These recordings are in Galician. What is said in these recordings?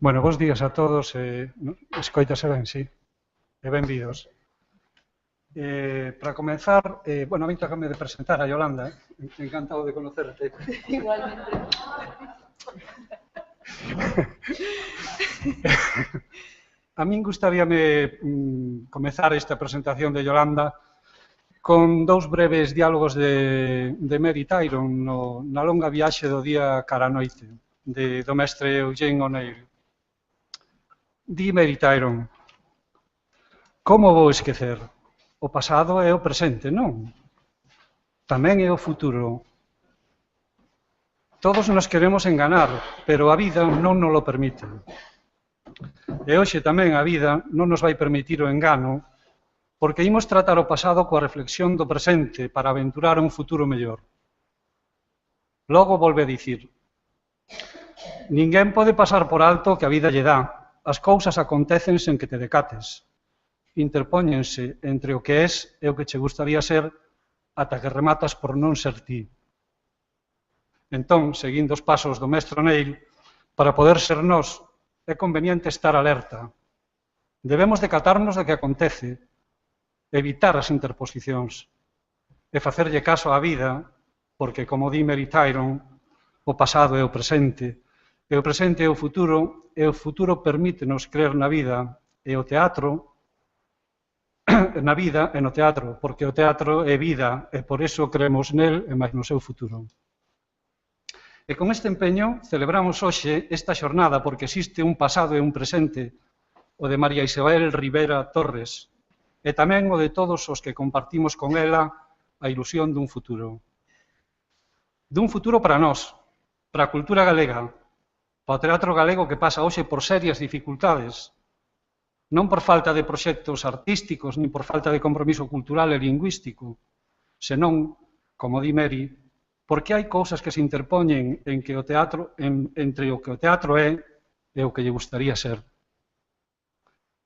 Bueno, bons días a todos, escoítase ben, sí, e benvidos. Para comenzar, bueno, a mí tocame de presentar a Yolanda, encantado de conocerte. Igualmente. A min gustaríame comezar esta presentación de Yolanda con dous breves diálogos de Mary Tyron na longa viaxe do día cara a noite, do mestre Eugene O'Neill. Di Mary Tyron: como vou esquecer? O pasado é o presente, non? Tamén é o futuro. Todos nos queremos enganar, pero a vida non nos lo permite. E hoxe tamén a vida non nos vai permitir o engano, porque imos tratar o pasado coa reflexión do presente para aventurar un futuro mellor. Logo volve a dicir: ninguén pode pasar por alto que a vida lle dá. As cousas acontecen sen que te decates. Interpóñense entre o que és e o que che gustaría ser ata que rematas por non ser ti. Entón, seguindo os pasos do mestre O'Neill, para poder ser nós, é conveniente estar alerta. Debemos decatarnos do que acontece, evitar as interposicións e facerlle caso á vida, porque, como di Mary Tyron, o pasado é o presente é o futuro, e o futuro permítenos creer na vida e o teatro, na vida e no teatro, porque o teatro é vida e por eso creemos nel e máis no seu futuro. E con este empeño celebramos hoxe esta xornada porque existe un pasado e un presente, o de María Isabel Rivera Torres, e tamén o de todos os que compartimos con ela a ilusión dun futuro. Dun futuro para nós, para a cultura galega, para o teatro galego que pasa hoxe por serias dificultades, non por falta de proxectos artísticos, nin por falta de compromiso cultural e lingüístico, senón, como di Mary, porque hai cousas que se interpoñen entre o que o teatro é e o que lle gustaría ser.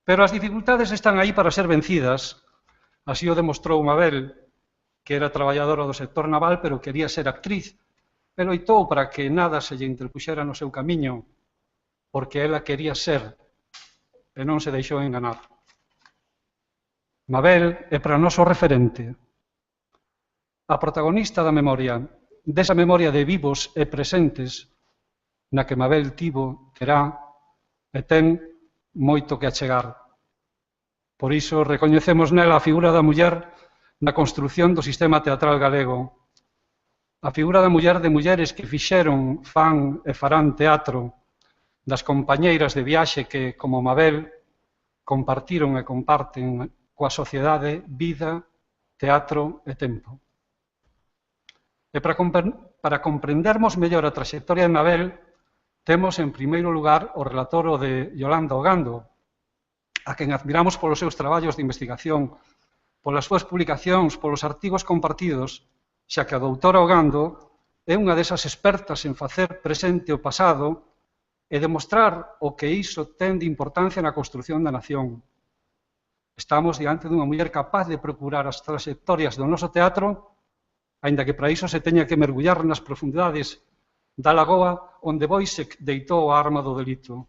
Pero as dificultades están aí para ser vencidas, así o demostrou Mabel, que era traballadora do sector naval, pero quería ser actriz, e loitou para que nada se lle interpuxera no seu camiño, porque ela quería ser, e non se deixou enganar. Mabel é para nós o referente, a protagonista da memoria, desa memoria de vivos e presentes, na que Mabel tivo, terá e ten moito que achegar. Por iso recoñecemos nela a figura da muller na construción do sistema teatral galego, a figura da muller de mulleres que fixeron, fan e farán teatro, das compañeiras de viaxe que, como Mabel, compartiron e comparten coa sociedade vida, teatro e tempo. E para comprendermos mellor a traxectoria de Mabel, temos en primeiro lugar o relator de Yolanda Ogando, a quen admiramos polos seus traballos de investigación, polas súas publicacións, polos artigos compartidos, xa que a doutora Ogando é unha desas expertas en facer presente o pasado e demostrar o que iso ten de importancia na construción da nación. Estamos diante dunha muller capaz de procurar as traxectorias do noso teatro, aínda que para iso se teña que mergullar nas profundidades da lagoa onde Boixec deitou a arma do delito.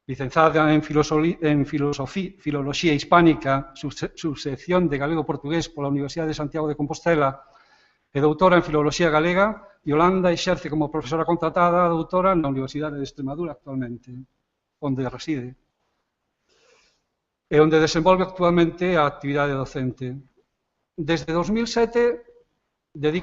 Licenciada en Filoloxía Hispánica, subsección de Galego-Portugués pola Universidade de Santiago de Compostela e doutora en Filoloxía Galega, Yolanda exerce como profesora contratada doutora na Universidade de Extremadura actualmente, onde reside, e onde desenvolve actualmente a actividade docente. Desde 2007,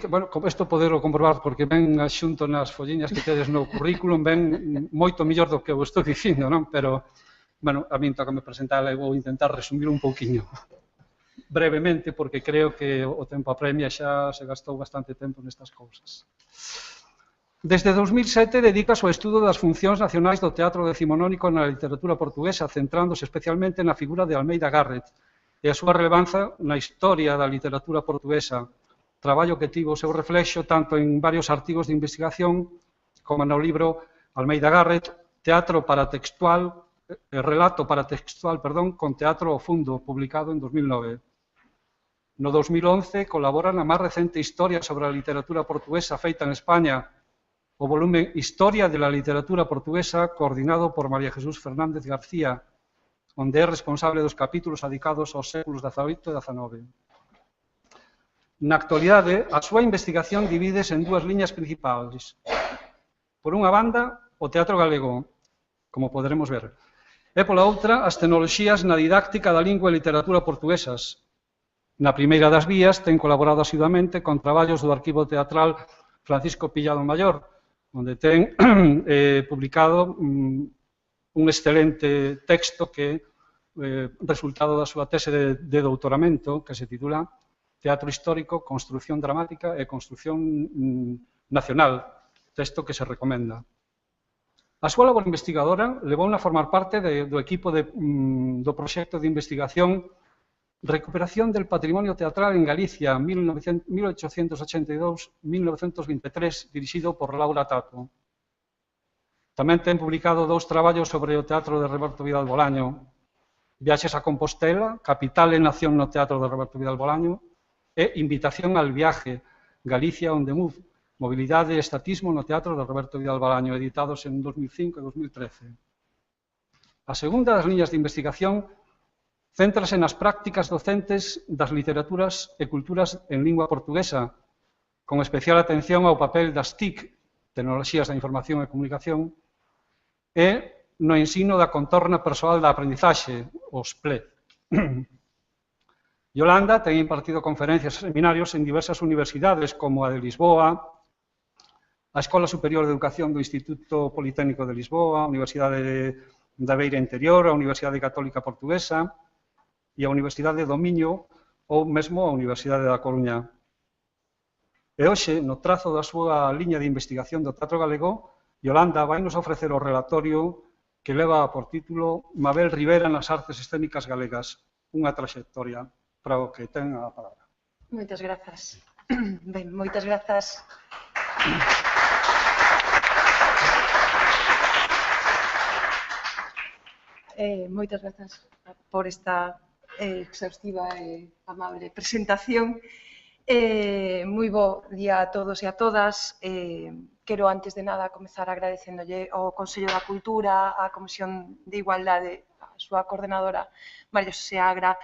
bueno, isto poderlo comprobar porque ven xunto nas folliñas que tedes no currículum, ven moito mellor do que eu estou dicindo, non? Pero, bueno, a min toca me presentar e vou intentar resumir un pouquiño brevemente, porque creo que o tempo apremia, xa se gastou bastante tempo nestas cousas. Desde 2007 dedica ao estudo das funcións nacionais do teatro decimonónico na literatura portuguesa, centrándose especialmente na figura de Almeida Garrett e a súa relevancia na historia da literatura portuguesa, traballo que tivo o seu reflexo tanto en varios artigos de investigación como no libro Almeida Garrett, Relato paratextual, con teatro ao fundo, publicado en 2009. No 2011 colabora na máis recente historia sobre a literatura portuguesa feita en España, o volume Historia de la literatura portuguesa, coordinado por María Jesús Fernández García, onde é responsable dos capítulos dedicados aos séculos XVIII e XIX. Na actualidade, a súa investigación divídese en dúas liñas principais. Por unha banda, o teatro galego, como poderemos ver, e pola outra, as tecnoloxías na didáctica da lingua e literatura portuguesas. Na primeira das vías, ten colaborado asiduamente con traballos do arquivo teatral Francisco Pillado Mayor, onde ten publicado un excelente texto que é resultado da súa tese de doutoramento, que se titula Teatro Histórico, Construción Dramática e Construción Nacional, texto que se recomenda. A súa labor investigadora levouna a formar parte do equipo do proxecto de investigación Recuperación del Patrimonio Teatral en Galicia, 1882-1923, dirixido por Laura Tato. Tamén ten publicado 2 traballos sobre o teatro de Roberto Vidal Bolaño, Viaxes a Compostela, Capital e Nación no teatro de Roberto Vidal Bolaño, e Invitación al viaje, Galicia on the Move, Mobilidade e Estatismo no teatro de Roberto Vidal Bolaño, editados en 2005 e 2013. A segunda das liñas de investigación céntrase nas prácticas docentes das literaturas e culturas en lingua portuguesa, con especial atención ao papel das TIC, Tecnoloxías da Información e Comunicación, e no ensino da contorna persoal da aprendizaxe, os PLE. Yolanda ten impartido conferencias e seminarios en diversas universidades, como a de Lisboa, a Escola Superior de Educación do Instituto Politécnico de Lisboa, a Universidade da Beira Interior, a Universidade Católica Portuguesa e a Universidade do Miño ou mesmo a Universidade da Coruña. E hoxe, no trazo da súa liña de investigación do teatro galego, Yolanda vai nos ofrecer o relatorio que leva por título Mabel Rivera nas artes escénicas galegas, unha traxectoria, para o que ten a palabra. Moitas grazas. Ben, moitas grazas. Moitas grazas por esta exhaustiva e amable presentación. Moi bo día a todos e a todas. Quero, antes de nada, comezar agradecéndolle ao Consello da Cultura, á Comisión de Igualdade, a súa coordenadora, María Xosé Agra,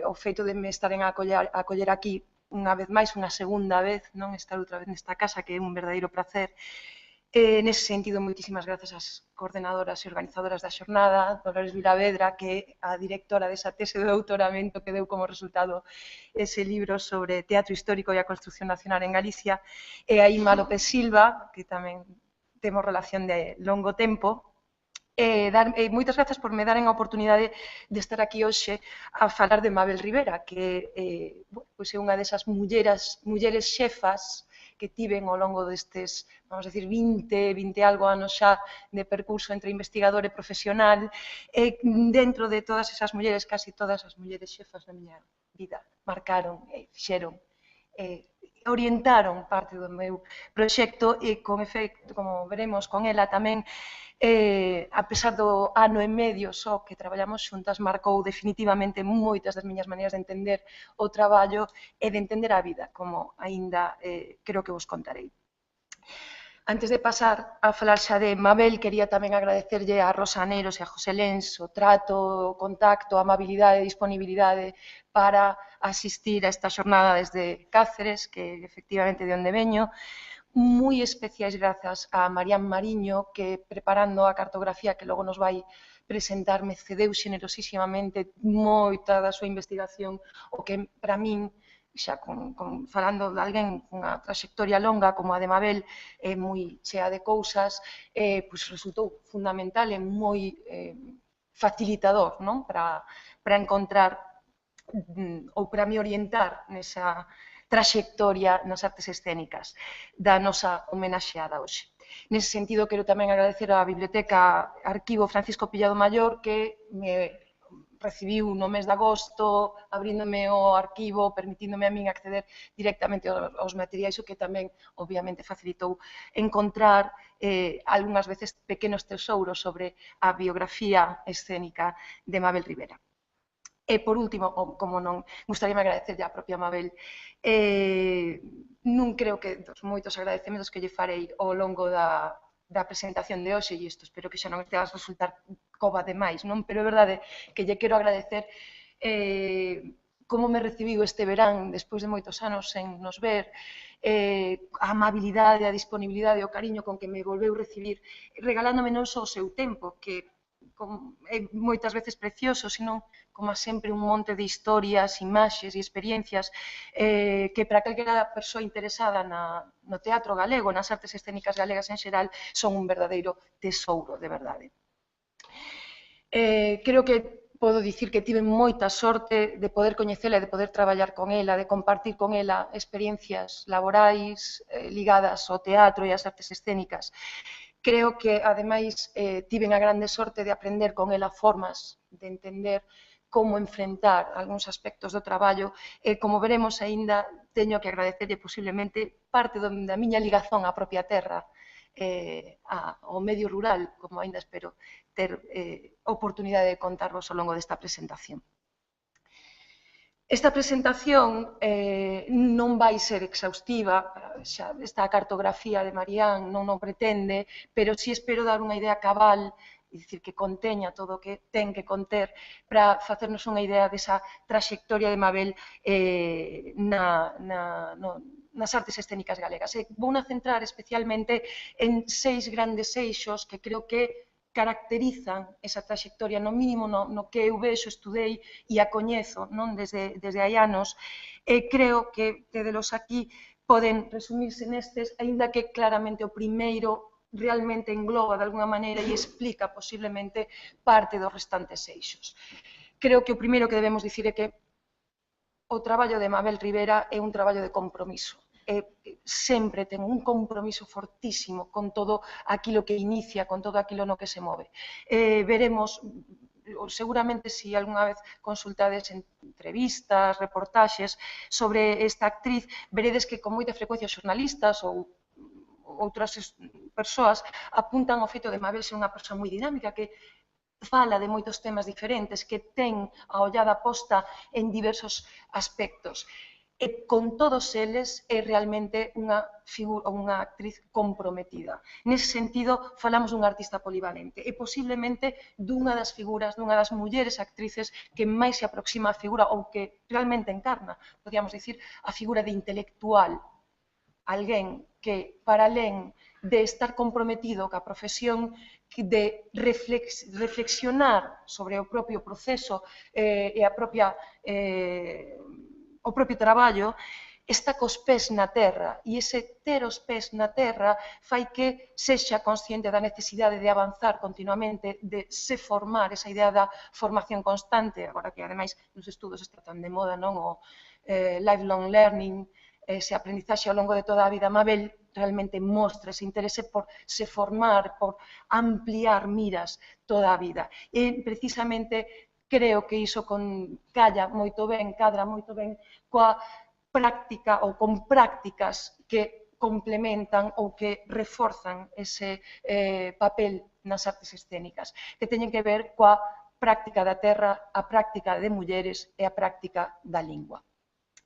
o feito de me estaren a acoller aquí unha vez máis, unha segunda vez, non estar outra vez nesta casa, que é un verdadeiro placer. Nese sentido, moitísimas grazas ás coordenadoras e organizadoras da xornada, Dolores Vilavedra, que é a directora desa tese de doutoramento que deu como resultado ese libro sobre teatro histórico e a construción nacional en Galicia, e a Ima López Silva, que tamén temos relación de longo tempo. Moitas grazas por me daren a oportunidade de estar aquí hoxe a falar de Mabel Rivera, que é unha desas mulleres xefas que tiven ao longo destes, vamos a decir, 20 algo anos xa de percurso entre investigador e profesional, e dentro de todas esas mulleres, casi todas as mulleres xefas da miña vida, marcaron, fixeron, orientaron parte do meu proxecto e, con efecto, como veremos con ela tamén, a pesar do ano e medio só que traballamos xuntas, marcou definitivamente moitas das miñas maneiras de entender o traballo e de entender a vida, como aínda creo que vos contarei. Antes de pasar a falar xa de Mabel, quería tamén agradecerlle a Rosa Aneiros e a José Lens o trato, o contacto, a amabilidade e disponibilidade para asistir a esta xornada desde Cáceres, que efectivamente de onde veño. Moi especiais grazas a Marián Mariño, que preparando a cartografía que logo nos vai presentar, me cedeu xenerosísimamente moita da súa investigación, o que para min, xa falando de alguén cunha traxectoria longa como a de Mabel, moi chea de cousas, resultou fundamental e moi facilitador para encontrar ou para me orientar nesa traxectoria nas artes escénicas da nosa homenaxeada hoxe. Nese sentido, quero tamén agradecer á Biblioteca Arquivo Francisco Pillado Mayor, que me recibiu no mes de agosto, abríndome o arquivo, permitíndome a min acceder directamente aos materiais, o que tamén, obviamente, facilitou encontrar algunhas veces pequenos tesouros sobre a biografía escénica de Mabel Rivera. E, por último, como non, gustaríame agradecerlle á propia Mabel, non creo que dos moitos agradecementos que lle farei ao longo da presentación de hoxe, e isto espero que xa non te vas resultar cova demais, non? Pero é verdade que lle quero agradecer como me recibiu este verán, despois de moitos anos sen nos ver, a amabilidade, a disponibilidade, o cariño con que me volveu recibir, regalándome non só o seu tempo, que é moitas veces precioso, senón, como sempre, un monte de historias, imaxes e experiencias que para calquera persoa interesada no teatro galego, nas artes escénicas galegas en xeral, son un verdadeiro tesouro, de verdade. Creo que podo dicir que tive moita sorte de poder coñecela e de poder traballar con ela, de compartir con ela experiencias laborais ligadas ao teatro e ás artes escénicas. Creo que, ademais, tiven a grande sorte de aprender con ela formas de entender como enfrentar algúns aspectos do traballo e, como veremos, aínda teño que agradecerlle posiblemente parte da miña ligazón á propia terra, ao medio rural, como aínda espero ter oportunidade de contarvos ao longo desta presentación. Esta presentación non vai ser exhaustiva, xa esta cartografía de Marián non o pretende, pero si espero dar unha idea cabal, é dicir, que conteña todo o que ten que conter para facernos unha idea desa traxectoria de Mabel nas artes escénicas galegas. Vou centrar especialmente en 6 grandes eixos que creo que caracterizan esa traxectoria, no mínimo no que eu vexo, estudei e a coñezo desde hai anos, e creo que delos aquí poden resumirse nestes, aínda que claramente o primeiro realmente engloba de alguna maneira e explica posiblemente parte dos restantes eixos. Creo que o primeiro que debemos dicir é que o traballo de Mabel Rivera é un traballo de compromiso. Sempre ten un compromiso fortísimo con todo aquilo que inicia, con todo aquilo no que se move. Veremos, seguramente, se algunha vez consultades entrevistas, reportaxes sobre esta actriz, veredes que con moita frecuencia xornalistas ou outras persoas apuntan ao feito de Mabel ser unha persoa moi dinámica, que fala de moitos temas diferentes, que ten a ollada posta en diversos aspectos. E con todos eles é realmente unha actriz comprometida. Nese sentido, falamos dunha artista polivalente e posiblemente dunha das figuras, dunha das mulleres actrices que máis se aproxima á figura ou que realmente encarna, podíamos dicir, a figura de intelectual, alguén que, para alén de estar comprometido ca profesión, de reflexionar sobre o propio proceso e o propio traballo, está cos pés na terra, e ese ter os pés na terra fai que sexa consciente da necesidade de avanzar continuamente, de se formar, esa idea da formación constante, agora que, ademais, nos estudos está tan de moda, non? O lifelong learning, ese aprendizaxe ao longo de toda a vida. Mabel realmente mostra ese interese por se formar, por ampliar miras toda a vida. E, precisamente, creo que iso cadra moito ben coa práctica ou con prácticas que complementan ou que reforzan ese papel nas artes escénicas, que teñen que ver coa práctica da terra, a práctica de mulleres e a práctica da lingua.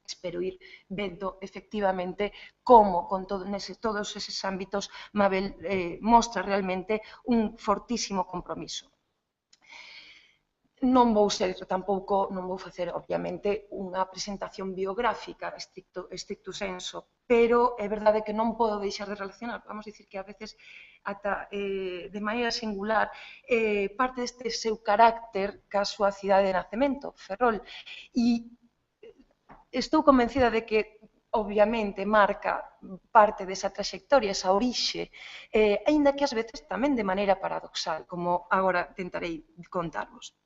Espero ir vendo efectivamente como con todos eses ámbitos Mabel mostra realmente un fortísimo compromiso. Non vou facer, obviamente, unha presentación biográfica estricto senso, pero é verdade que non podo deixar de relacionar, vamos dicir que a veces ata de maneira singular, parte deste seu carácter ca súa cidade de nacemento, Ferrol, e estou convencida de que, obviamente, marca parte desa traxectoria, esa orixe, aínda que ás veces tamén de maneira paradoxal, como agora tentarei contarvos.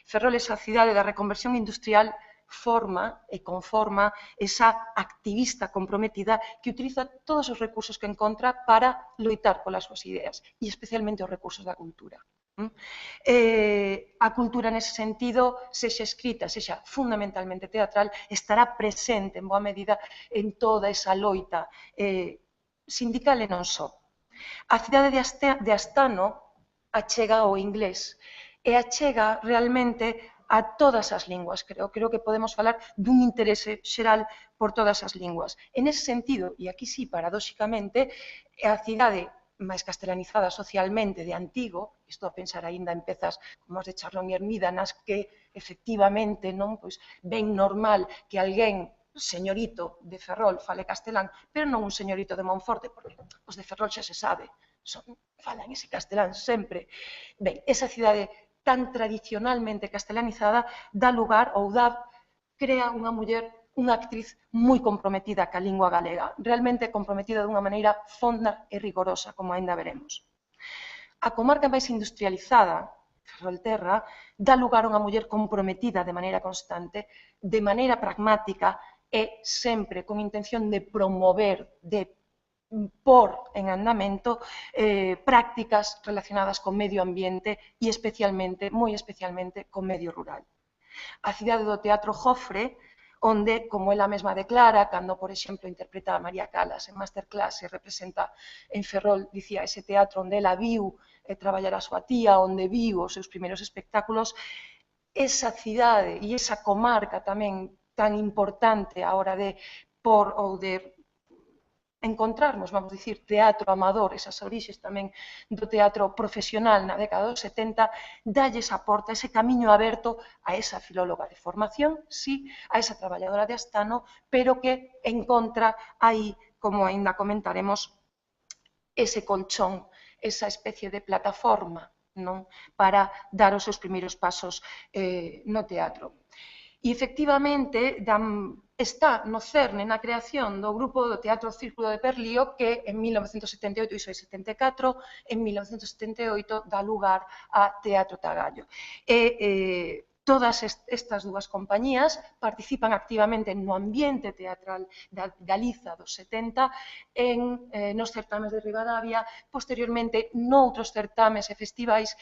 Ferrol, esa cidade da reconversión industrial, forma e conforma esa activista comprometida que utiliza todos os recursos que encontra para loitar polas súas ideas, e especialmente os recursos da cultura. A cultura, nese sentido, sexa escrita, sexa fundamentalmente teatral, estará presente en boa medida en toda esa loita sindical e non só. A cidade de Astano achega o inglés e achega realmente a todas as linguas, creo que podemos falar dun interese xeral por todas as linguas. En ese sentido, e aquí sí, paradóxicamente, a cidade máis castelanizada socialmente de antigo, isto a pensar aínda en pezas como as de Charlón e Hermida, nas que efectivamente non, pois, ben normal que alguén señorito de Ferrol fale castelán, pero non un señorito de Monforte, porque os de Ferrol xa se sabe, falan ese castelán sempre. Ben, esa cidade tan tradicionalmente castelanizada dá lugar ou crea unha muller, unha actriz moi comprometida ca lingua galega, realmente comprometida dunha maneira fonda e rigorosa, como aínda veremos. A comarca máis industrializada, Ferrolterra, dá lugar a unha muller comprometida de maneira constante, de maneira pragmática e sempre con intención de promover, de por en andamento prácticas relacionadas con medio ambiente e especialmente, moi especialmente, con medio rural. A cidade do Teatro Jofre, onde, como ela mesma declara, cando, por exemplo, interpreta a María Calas en Masterclass e representa en Ferrol, dicía, ese teatro onde ela viu traballar a súa tía, onde viu os seus primeiros espectáculos, esa cidade e esa comarca tamén tan importante a hora de por ou de encontrarmos, vamos dicir, teatro amador, esas orixes tamén do teatro profesional na década dos 70, dalles a porta, ese camiño aberto a esa filóloga de formación, sí, a esa traballadora de Astano, pero que encontra aí, como aínda comentaremos, ese colchón, esa especie de plataforma, non, para dar os seus primeiros pasos no teatro. E, efectivamente, está no cerne, na creación do grupo do Teatro Círculo de Perlío, que en 1978, iso é 74, en 1978 dá lugar a Teatro Tagallo. E todas estas dúas compañías participan activamente no ambiente teatral da Galiza dos 70, nos certames de Ribadavia, posteriormente noutros certames e festivais,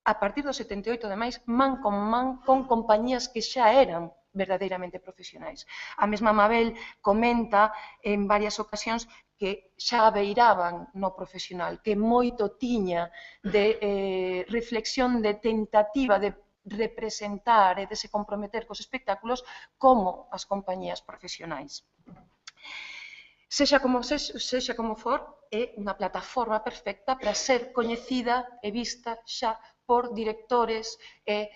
a partir do 78, ademais, man con compañías que xa eran verdadeiramente profesionais. A mesma Mabel comenta en varias ocasións que xa beiraban no profesional, que moito tiña de reflexión, de tentativa de representar e de se comprometer cos espectáculos como as compañías profesionais. Sexa como for, é unha plataforma perfecta para ser coñecida e vista xa por directores e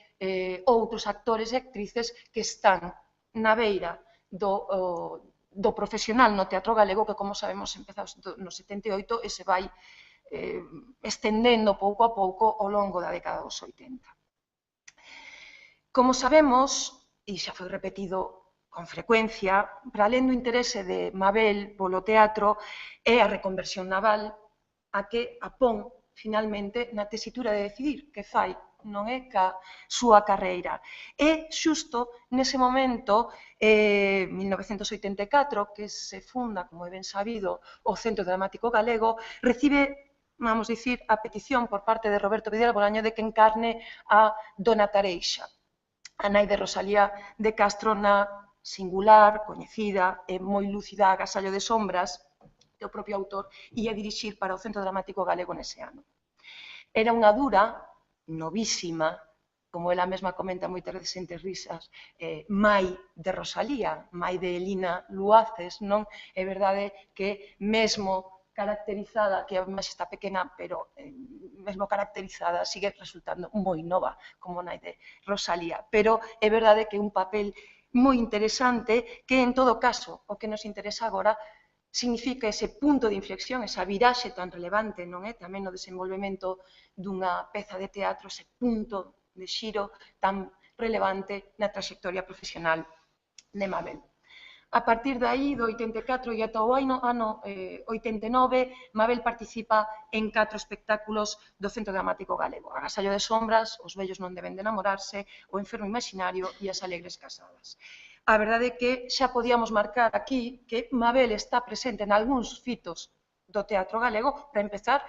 outros actores e actrices que están na beira do profesional no teatro galego, que, como sabemos, empeza no 78 e se vai estendendo pouco a pouco ao longo da década dos 80. Como sabemos, e xa foi repetido con frecuencia, para alén do interese de Mabel polo teatro, é a reconversión naval a que apón finalmente na tesitura de decidir que fai, non é ca súa carreira. E xusto nese momento, 1984, que se funda, como é ben sabido, o Centro Dramático Galego, recibe, vamos dicir, a petición por parte de Roberto Vidal Bolaño de que encarne a Dona Tareixa, a nai de Rosalía de Castro na singular, coñecida e moi lúcida Agasallo de sombras, que o propio autor ia dirixir para o Centro Dramático Galego nese ano. Era unha dura, novísima, como ela mesma comenta moitas veces entre risas, mai de Rosalía, mai de Elina Luaces, non? É verdade que mesmo caracterizada, que además está pequena, pero mesmo caracterizada, sigue resultando moi nova como nai de Rosalía. Pero é verdade que é un papel moi interesante que, en todo caso, o que nos interesa agora significa ese punto de inflexión, esa viraxe tan relevante, non é? Tamén no desenvolvemento dunha peza de teatro, ese punto de xiro tan relevante na trayectoria profesional de Mabel. A partir de aí, do 84 e ata o ano 89, Mabel participa en 4 espectáculos do Centro Dramático Galego: Agasallo de sombras, Os vellos non deben de enamorarse, O enfermo imaginario e As alegres casadas. A verdade é que xa podíamos marcar aquí que Mabel está presente en algúns fitos do teatro galego, para empezar,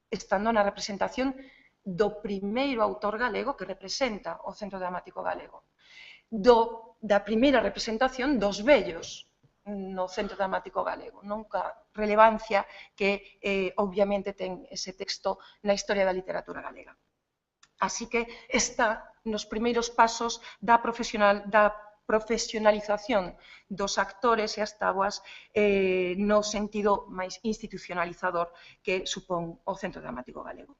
estando na representación do primeiro autor galego que representa o Centro Dramático Galego, da primeira representación dos vellos no Centro Dramático Galego, nunca relevancia que obviamente ten ese texto na historia da literatura galega. Así que está nos primeiros pasos da profesionalización dos actores e as táboas no sentido máis institucionalizador que supón o Centro Dramático Galego.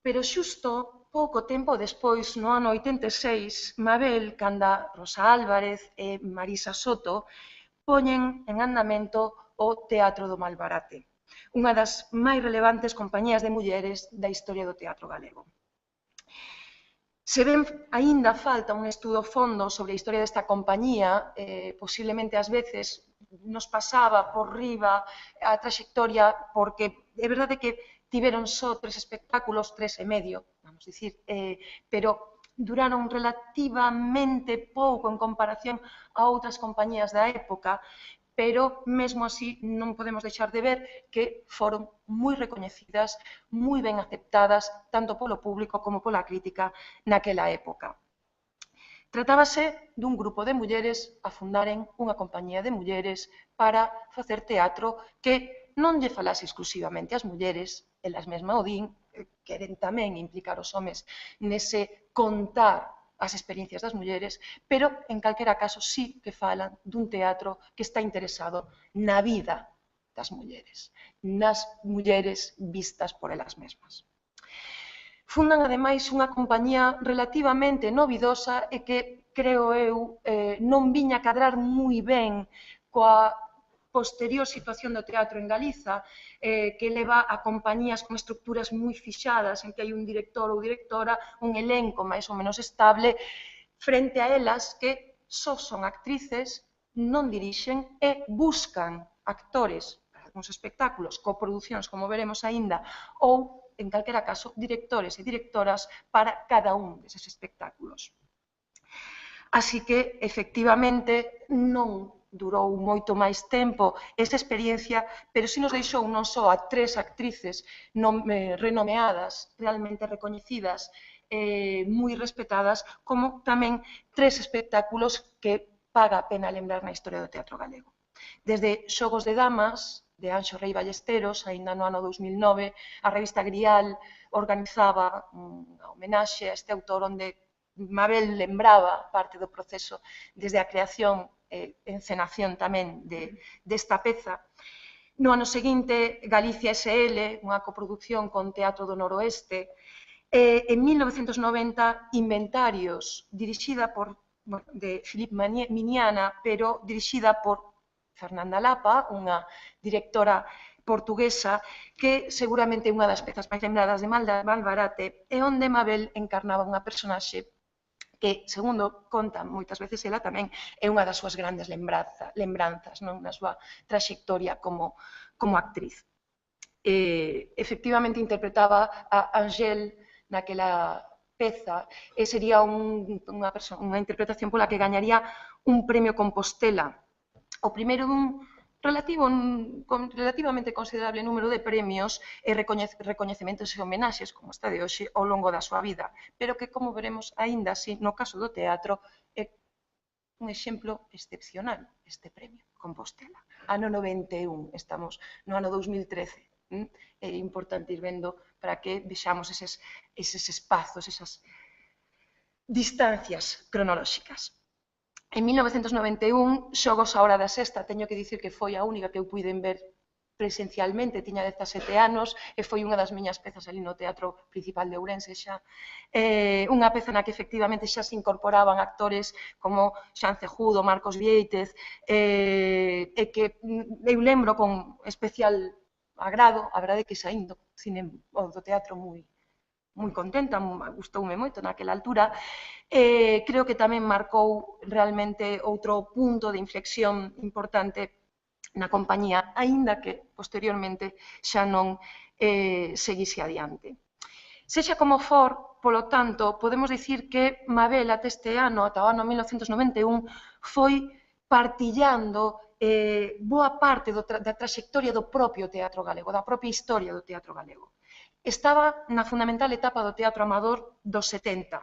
Pero xusto pouco tempo despois, no ano 86, Mabel, canda Rosa Álvarez e Marisa Soto poñen en andamento o Teatro do Malbarate, unha das máis relevantes compañías de mulleres da historia do teatro galego. Se ben aínda falta un estudo fondo sobre a historia desta compañía, posiblemente ás veces nos pasaba por riba a traxectoria, porque é verdade que tiveron só 3 espectáculos, 3 e medio, vamos dicir, pero duraron relativamente pouco en comparación a outras compañías da época, pero mesmo así non podemos deixar de ver que foron moi recoñecidas, moi ben aceptadas, tanto polo público como pola crítica naquela época. Tratábase dun grupo de mulleres a fundaren unha compañía de mulleres para facer teatro que non lle falase exclusivamente ás mulleres, elas mesmas o din, queren tamén implicar os homes nese contar as experiencias das mulleres, pero en calquera caso sí que falan dun teatro que está interesado na vida das mulleres, nas mulleres vistas por elas mesmas. Fundan, ademais, unha compañía relativamente novidosa e que, creo eu, non viña a cadrar moi ben coa posterior situación do teatro en Galiza, que leva a compañías con estructuras moi fixadas, en que hai un director ou directora, un elenco máis ou menos estable, frente a elas que só son actrices, non dirixen e buscan actores para algúns espectáculos, coproduccións, como veremos aínda, ou, en calquera caso, directores e directoras para cada un deses espectáculos. Así que, efectivamente, non durou moito máis tempo esta experiencia, pero si nos deixou non só a 3 actrices renomeadas, realmente recoñecidas, moi respetadas, como tamén 3 espectáculos que paga a pena lembrar na historia do teatro galego. Desde Xogos de Damas, de Anxo Rei Ballesteros, aínda no ano 2009, a revista Grial organizaba unha homenaxe a este autor onde Mabel lembraba parte do proceso desde a creación e encenación tamén desta peza. No ano seguinte, Galicia SL, unha coproducción con Teatro do Noroeste. En 1990, Inventarios, dirixida de Philippe Miniana, pero dirixida por Fernanda Lapa, unha directora portuguesa, que seguramente é unha das pezas máis lembradas de Malbarate, e onde Mabel encarnaba unha personaxe que, segundo conta moitas veces ela tamén, é unha das súas grandes lembranzas na súa traxectoria como actriz. Efectivamente interpretaba a Angèle naquela peza e sería unha interpretación pola que gañaría un premio Compostela, o primeiro dun relativamente considerable número de premios e recoñecementos e homenaxes, como está de hoxe, ao longo da súa vida, pero que, como veremos, aínda así, no caso do teatro, é un exemplo excepcional este premio Compostela. Ano 91, estamos no ano 2013. É importante ir vendo para que vexamos eses espazos, esas distancias cronolóxicas. En 1991, Xogos a hora da sexta, teño que dicir que foi a única que eu puiden ver presencialmente, tiña 17 anos, e foi unha das miñas pezas ali no Teatro Principal de Ourense xa. Unha peza na que efectivamente xa se incorporaban actores como Xan Cejudo, Marcos Viéitez, e que eu lembro con especial agrado, a verdade que saíndo do teatro moi contenta, gustoume moito naquela altura. Creo que tamén marcou realmente outro punto de inflexión importante na compañía, aínda que posteriormente xa non seguise adiante. Sexa como for, polo tanto, podemos dicir que Mabel ata este ano, ata o ano 1991, foi partillando boa parte da traxectoria do propio teatro galego, da propia historia do teatro galego. Estaba na fundamental etapa do teatro amador dos 70.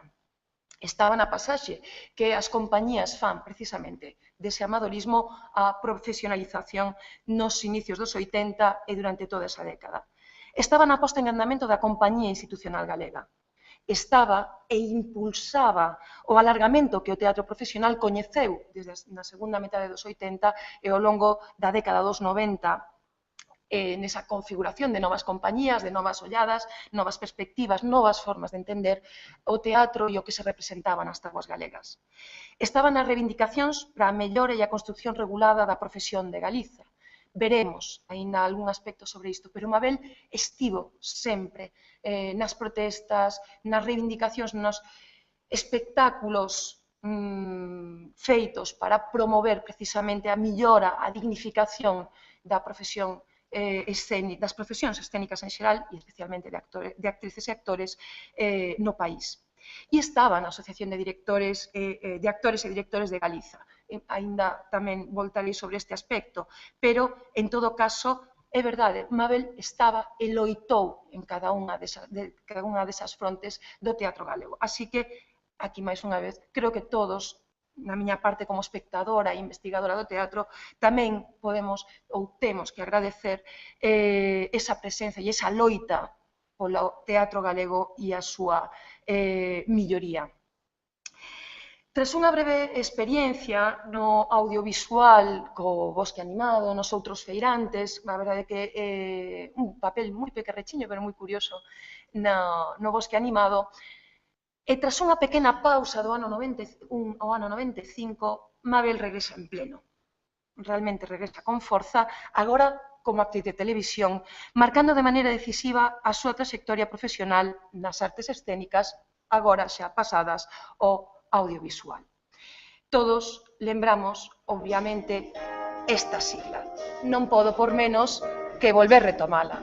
Estaba na pasaxe que as compañías fan precisamente dese amadorismo a profesionalización nos inicios dos 80 e durante toda esa década. Estaba na posta en andamento da compañía institucional galega. estaba e impulsaba o alargamento que o teatro profesional coñeceu desde na segunda metade dos 80 e ao longo da década dos 90, nesa configuración de novas compañías, de novas olladas, novas perspectivas, novas formas de entender o teatro e o que se representaba nas táboas galegas. Estaban as reivindicacións para a mellora e a construcción regulada da profesión de Galiza. Veremos aínda algún aspecto sobre isto, pero Mabel estivo sempre nas protestas, nas reivindicacións, nos espectáculos feitos para promover precisamente a millora, a dignificación da profesión das profesións escénicas en xeral e especialmente de actrices e actores no país. E estaba na Asociación de Actores e Directores de Galiza. Aínda tamén voltarei sobre este aspecto, pero, en todo caso, é verdade, Mabel estaba e loitou en cada unha desas frontes do teatro galego. Así que, aquí máis unha vez, creo que todos, na miña parte como espectadora e investigadora do teatro, tamén podemos ou temos que agradecer esa presenza e esa loita polo teatro galego e a súa melloría. Tras unha breve experiencia no audiovisual co Bosque Animado, nos outros feirantes, a verdade que é un papel moi pequerrechiño, pero moi curioso no Bosque Animado, e tras unha pequena pausa do ano 91 ao ano 95, Mabel regresa en pleno. Realmente regresa con forza, agora como actriz de televisión, marcando de maneira decisiva a súa trayectoria profesional nas artes escénicas, agora xa pasadas ao audiovisual. Todos lembramos, obviamente, esta sigla. Non podo por menos que volver retomala.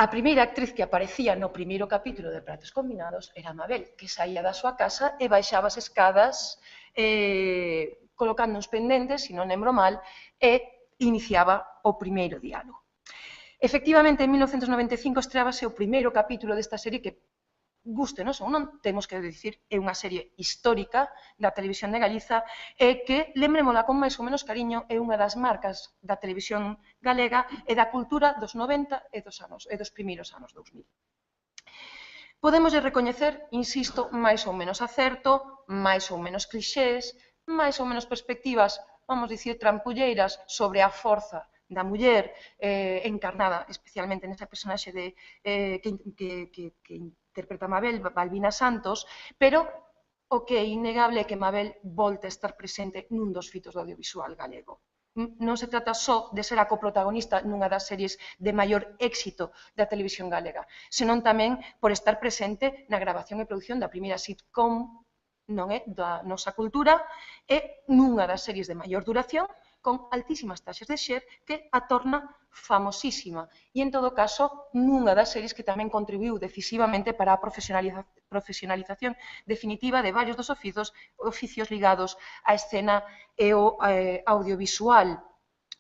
A primeira actriz que aparecía no primeiro capítulo de Pratos Combinados era Mabel, que saía da súa casa e baixaba as escadas colocando uns pendentes, se non lembro mal, e iniciaba o primeiro diálogo. Efectivamente, en 1995 estreábase o primeiro capítulo desta serie que, gústenos ou non, temos que dicir, é unha serie histórica da televisión de Galiza e que, lembrémola con máis ou menos cariño, é unha das marcas da televisión galega e da cultura dos 90 e dos primeiros anos 2000. Podemos recoñecer, insisto, máis ou menos acerto, máis ou menos clixés, máis ou menos perspectivas, vamos dicir, trampulleiras sobre a forza da muller encarnada especialmente nesa personaxe que interpreta Mabel, Balbina Santos, pero o que é innegable é que Mabel volta a estar presente nun dos fitos do audiovisual galego. Non se trata só de ser a coprotagonista nunha das series de maior éxito da televisión galega, senón tamén por estar presente na grabación e produción da primeira sitcom da nosa cultura e nunha das series de maior duración con altísimas taxas de share que a torna famosísima e, en todo caso, nunha das series que tamén contribuiu decisivamente para a profesionalización definitiva de varios dos oficios ligados á escena e ao audiovisual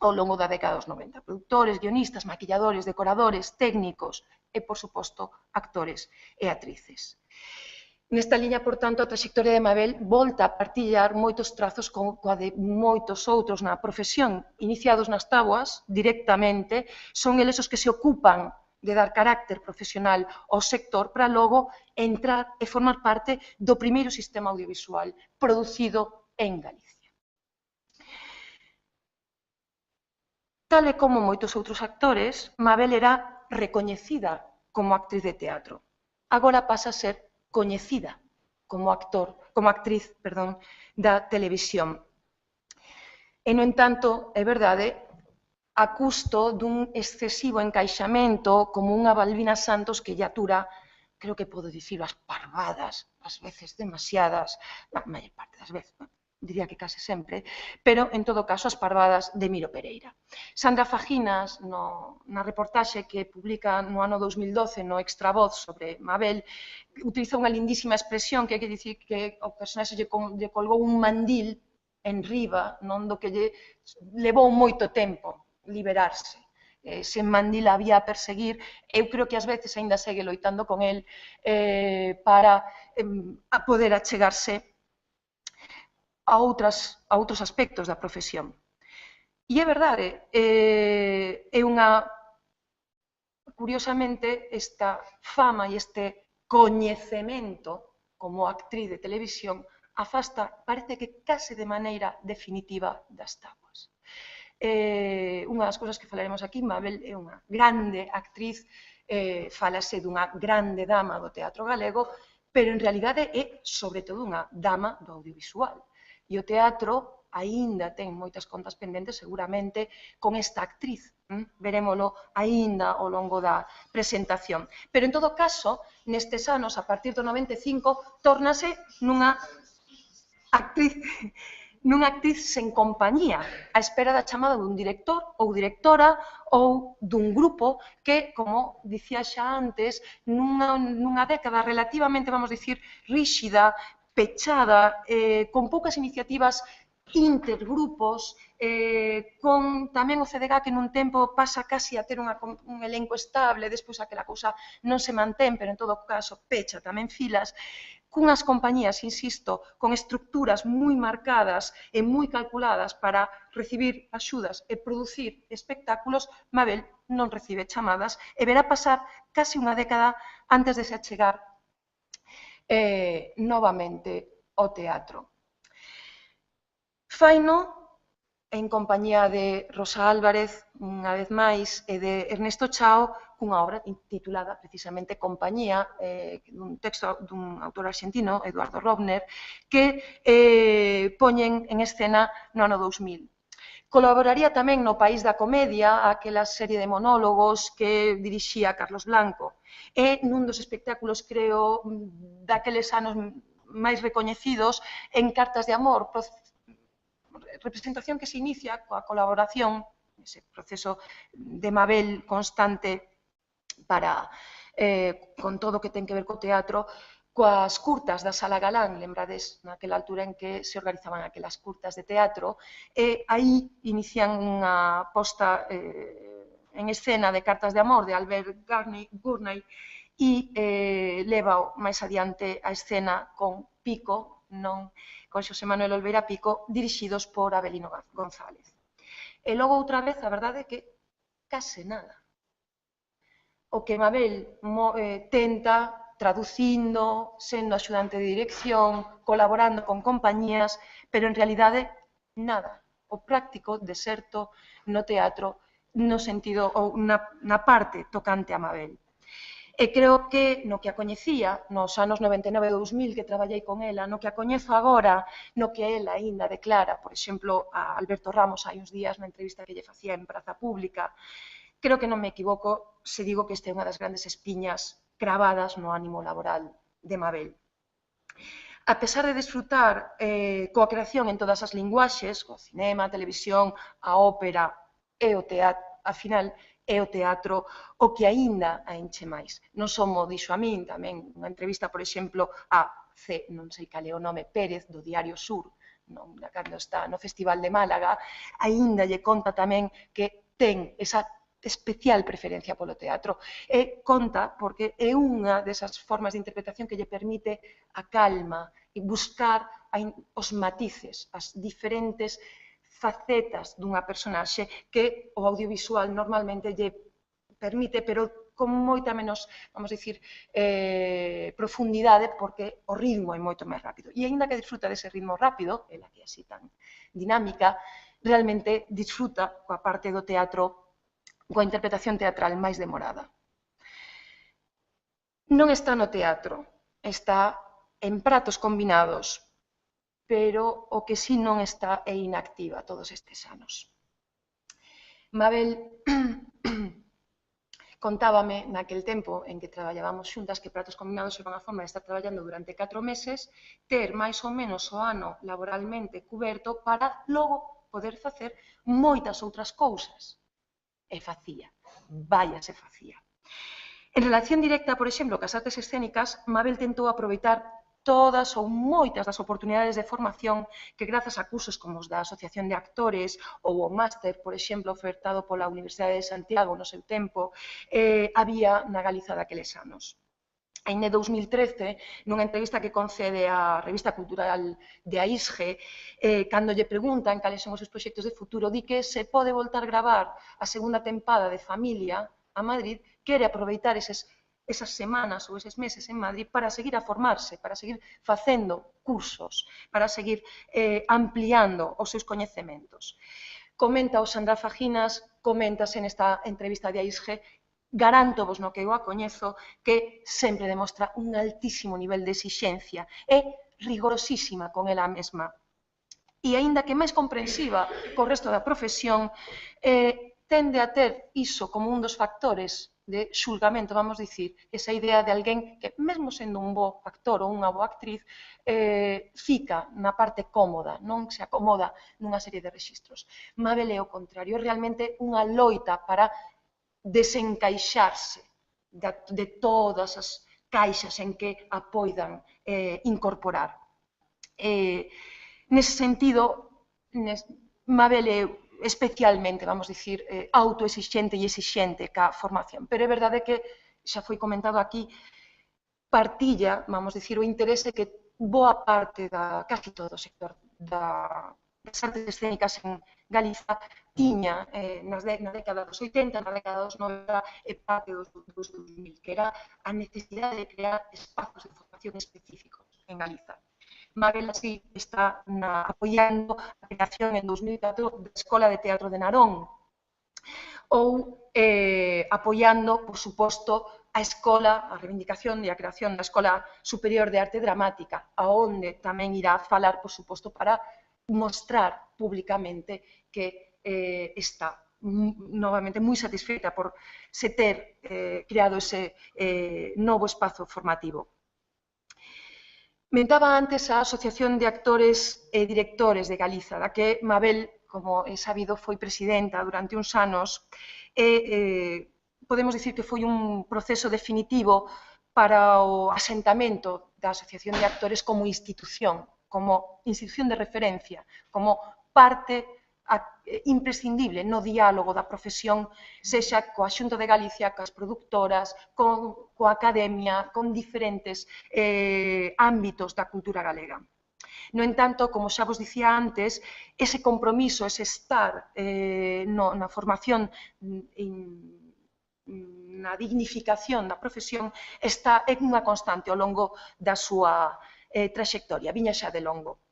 ao longo da década dos 90. Produtores, guionistas, maquilladores, decoradores, técnicos e, por suposto, actores e actrices. Nesta liña, por tanto, a trayectoria de Mabel volta a partillar moitos trazos coa de moitos outros na profesión, iniciados nas táboas directamente, son eles os que se ocupan de dar carácter profesional ao sector para logo entrar e formar parte do primeiro sistema audiovisual producido en Galicia. Tal e como moitos outros actores, Mabel era recoñecida como actriz de teatro. Agora pasa a ser coñecida como actriz da televisión. E, no entanto, é verdade, a custo dun excesivo encaixamento como unha Balbina Santos que lle atura, creo que podo dicir, as parvadas, ás veces demasiadas, na maior parte das veces, diría que case sempre, pero, en todo caso, as parvadas de Miro Pereira. Sandra Faginas, na reportaxe que publica no ano 2012 no Extra Voz sobre Mabel, utiliza unha lindísima expresión que hai que dicir que o personaxe lle colgou un mandil en riba, do que lle levou moito tempo liberarse. Ese mandil había a perseguir, eu creo que ás veces aínda segue loitando con el para poder achegarse a outros aspectos da profesión. E é verdade, é unha, curiosamente, esta fama e este coñecemento como actriz de televisión afasta, parece que case de maneira definitiva das táboas. Unha das cousas que falaremos aquí, Mabel é unha grande actriz, falase dunha grande dama do teatro galego, pero en realidade é, sobre todo, unha dama do audiovisual. E o teatro aínda ten moitas contas pendentes, seguramente, con esta actriz. Verémolo aínda ao longo da presentación. Pero, en todo caso, nestes anos, a partir do 95, tórnase nunha actriz sen compañía, á espera da chamada dun director ou directora ou dun grupo que, como dicía xa antes, nunha década relativamente, vamos dicir, ríxida, pechada, con poucas iniciativas intergrupos, con tamén o CDG que nun tempo pasa casi a ter un elenco estable, despois aquela cousa non se mantén, pero en todo caso pecha tamén filas, cunhas compañías, insisto, con estructuras moi marcadas e moi calculadas para recibir axudas e producir espectáculos, Mabel non recibe chamadas e verá pasar casi unha década antes de se achegar novamente ao teatro. Faino en compañía de Rosa Álvarez, unha vez máis, e de Ernesto Chao, cunha obra titulada precisamente Compañía, un texto dun autor argentino, Eduardo Robner, que poñen en escena no ano 2000. Colaboraría tamén no País da Comedia, aquela serie de monólogos que dirixía Carlos Blanco. E nun dos espectáculos, creo, daqueles anos máis recoñecidos, en Cartas de Amor, representación que se inicia coa colaboración, ese proceso de Mabel constante para, con todo o que ten que ver co teatro, coas curtas da Sala Galán, lembrades naquela altura en que se organizaban aquelas curtas de teatro, e aí inician unha posta en escena de Cartas de Amor de Albert Gurney e leva máis adiante a escena con Pico, con Xosé Manuel Olveira Pico, dirixidos por Avelino González. E logo outra vez, a verdade é que case nada. O que Mabel tenta, traducindo, sendo axudante de dirección, colaborando con compañías, pero en realidade nada. O práctico deserto no teatro no sentido, ou na parte tocante a Mabel. E creo que no que a coñecía, nos anos 99 e 2000 que traballei con ela, no que a coñezo agora, no que ela aínda declara, por exemplo, a Alberto Ramos hai uns días na entrevista que lle facía en Praza Pública, creo que non me equivoco se digo que esta é unha das grandes espiñas cravadas no ánimo laboral de Mabel. A pesar de disfrutar coa creación en todas as linguaxes, o cinema, a televisión, a ópera e o teatro, a final, é o teatro o que aínda a enche máis. Non só mo dixo a min, tamén unha entrevista, por exemplo, a non sei cal é o nome, Pérez, do Diario Sur, cando está no Festival de Málaga, aínda lle conta tamén que ten esa especial preferencia polo teatro. E conta porque é unha desas formas de interpretación que lle permite a calma e buscar os matices, as diferentes facetas dunha personaxe que o audiovisual normalmente lle permite, pero con moita menos, vamos dicir, profundidade, porque o ritmo é moito máis rápido. E aínda que disfruta dese ritmo rápido, ela que é así tan dinámica, realmente disfruta coa parte do teatro, coa interpretación teatral máis demorada. Non está no teatro, está en pratos combinados, pero o que si non está é inactiva todos estes anos. Mabel contábame naquel tempo en que traballábamos xuntas que Pratos Combinados era unha forma de estar traballando durante 4 meses, ter máis ou menos o ano laboralmente cuberto para logo poder facer moitas outras cousas. E facía, vaya se facía. En relación directa, por exemplo, cas artes escénicas, Mabel tentou aproveitar todas ou moitas das oportunidades de formación que grazas a cursos como os da Asociación de Actores ou o máster, por exemplo, ofertado pola Universidade de Santiago no seu tempo, había na Galiza daqueles anos. en 2013, nunha entrevista que concede a revista cultural de AISGE, cando lle preguntan cales son os seus proxectos de futuro, di que se pode voltar a gravar a segunda tempada de Familia a Madrid, quere aproveitar esas semanas ou eses meses en Madrid para seguir a formarse, para seguir facendo cursos, para seguir ampliando os seus coñecementos. Comenta o Sandra Faginas, coméntase nesta entrevista de AISGE, garantovos no que eu a coñezo que sempre demostra un altísimo nivel de exixencia e rigorosísima con ela mesma. E aínda que máis comprensiva co resto da profesión, tende a ter iso como un dos factores de xulgamento, vamos dicir, esa idea de alguén que, mesmo sendo un bo actor ou unha boa actriz, fica na parte cómoda, non se acomoda nunha serie de rexistros. Mabel é o contrario, é realmente unha loita para desencaixarse de todas as caixas en que a poidan incorporar. Nese sentido, Mabel é especialmente, vamos dicir, autoexixente e exixente ca formación, pero é verdade que, xa foi comentado aquí, partilla, vamos dicir, o interese que boa parte casi todo o sector das artes escénicas en Galiza tiña na década dos 80, na década dos 90 e parte dos 2000, que era a necesidade de crear espazos de formación específicos en Galiza. Mabel así está apoiando a creación en 2004 da Escola de Teatro de Narón, ou apoiando, por suposto, a escola, a reivindicación e a creación da Escola Superior de Arte Dramática, aonde tamén irá falar, por suposto, para mostrar públicamente que está novamente moi satisfeita por se ter creado ese novo espazo formativo. Mentaba antes a Asociación de Actores e Directores de Galiza, da que Mabel, como é sabido, foi presidenta durante uns anos e podemos dicir que foi un proceso definitivo para o asentamento da Asociación de Actores como institución de referencia, como parte imprescindible no diálogo da profesión, sexa coa Xunta de Galicia, coas productoras, coa academia, con diferentes ámbitos da cultura galega. No entanto, como xa vos dicía antes, ese compromiso, ese estar na formación, na dignificación da profesión, está en unha constante ao longo da súa traxectoria, viña xa de longo.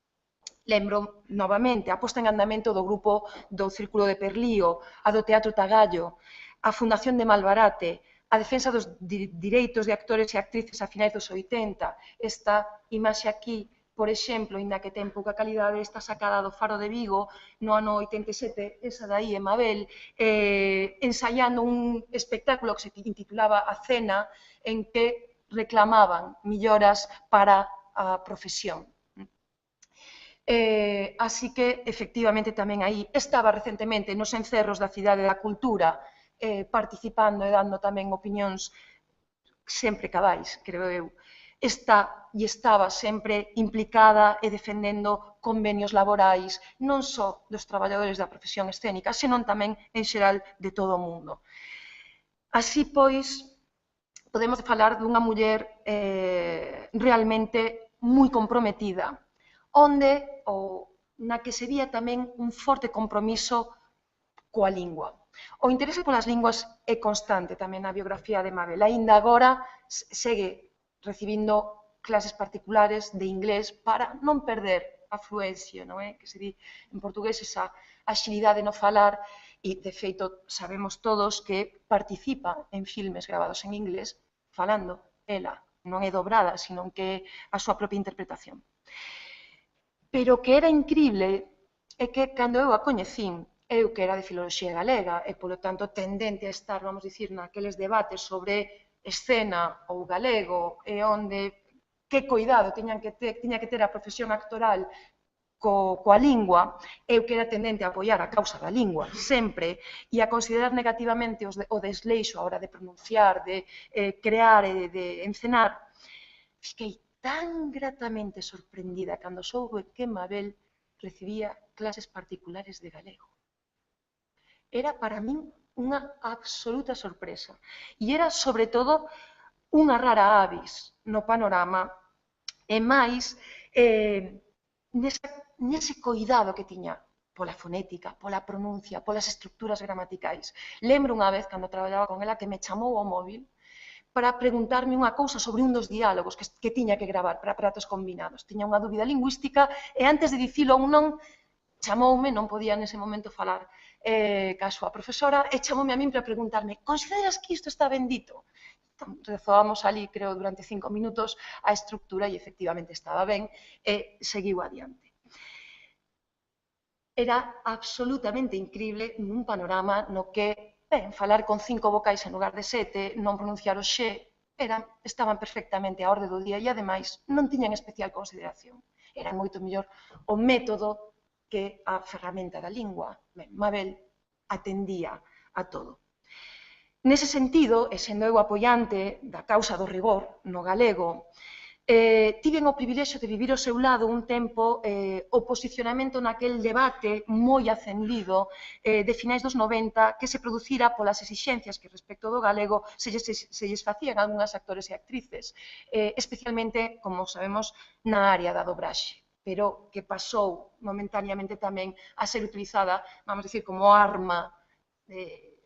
Lembro, novamente, a posta en andamento do grupo do Círculo de Perlío, a do Teatro Tagallo, a Fundación de Malbarate, a defensa dos direitos de actores e actrices a finais dos 80. Esta imaxe aquí, por exemplo, inda que ten pouca calidade, está sacada do Faro de Vigo no ano 87, esa daí é Mabel, ensaiando un espectáculo que se intitulaba A Cena, en que reclamaban melloras para a profesión. Así que, efectivamente, tamén aí estaba recentemente nos encerros da Cidade da Cultura participando e dando tamén opinións sempre cabais, creo eu. Estaba sempre implicada e defendendo convenios laborais non só dos traballadores da profesión escénica, senón tamén en xeral de todo o mundo. Así, pois, podemos falar dunha muller realmente moi comprometida, onde na que se vía tamén un forte compromiso coa lingua. O interese polas linguas é constante tamén na biografía de Mabel. Aínda agora segue recibindo clases particulares de inglés para non perder a fluencia, non é? Que se di en portugués esa axilidade no falar e, de feito, sabemos todos que participa en filmes gravados en inglés falando ela. Non é dobrada, senón que é a súa propia interpretación. Pero o que era incrible é que, cando eu a coñecín, eu que era de filoloxía galega e, polo tanto, tendente a estar, vamos dicir, naqueles debates sobre escena ou galego e onde que cuidado tiña que ter a profesión actoral coa lingua, eu que era tendente a apoiar a causa da lingua, sempre, e a considerar negativamente o desleixo a hora de pronunciar, de crear e de encenar, fiquei tan gratamente sorprendida cando soube que Mabel recibía clases particulares de galego. Era para min unha absoluta sorpresa. E era, sobre todo, unha rara avis no panorama e máis nese coidado que tiña pola fonética, pola pronuncia, polas estructuras gramaticais. Lembro unha vez, cando traballaba con ela, que me chamou ao móvil para preguntarme unha cousa sobre un dos diálogos que tiña que gravar para pratos combinados. Tiña unha dúbida lingüística e antes de dicilo ou non, chamoume, non podía nese momento falar ca súa profesora, e chamoume a min para preguntarme: consideras que isto está ben dito? Rezoamos ali, creo, durante 5 minutos a estructura e efectivamente estaba ben e seguiu adiante. Era absolutamente incrible nun panorama no que, falar con 5 vocais en lugar de 7, non pronunciar o xe, estaban perfectamente á orde do día e, ademais, non tiñan especial consideración. Era moito mellor o método que a ferramenta da lingua. Mabel atendía a todo. Nese sentido, e sendo eu apoiante da causa do rigor no galego, tiven o privilexio de vivir ao seu lado un tempo o posicionamento naquel debate moi acendido de finais dos 90 que se producira polas exixencias que respecto do galego se lles facían algunhas actores e actrices, especialmente, como sabemos, na área da dobraxe, pero que pasou momentáneamente tamén a ser utilizada, vamos dicir, como arma,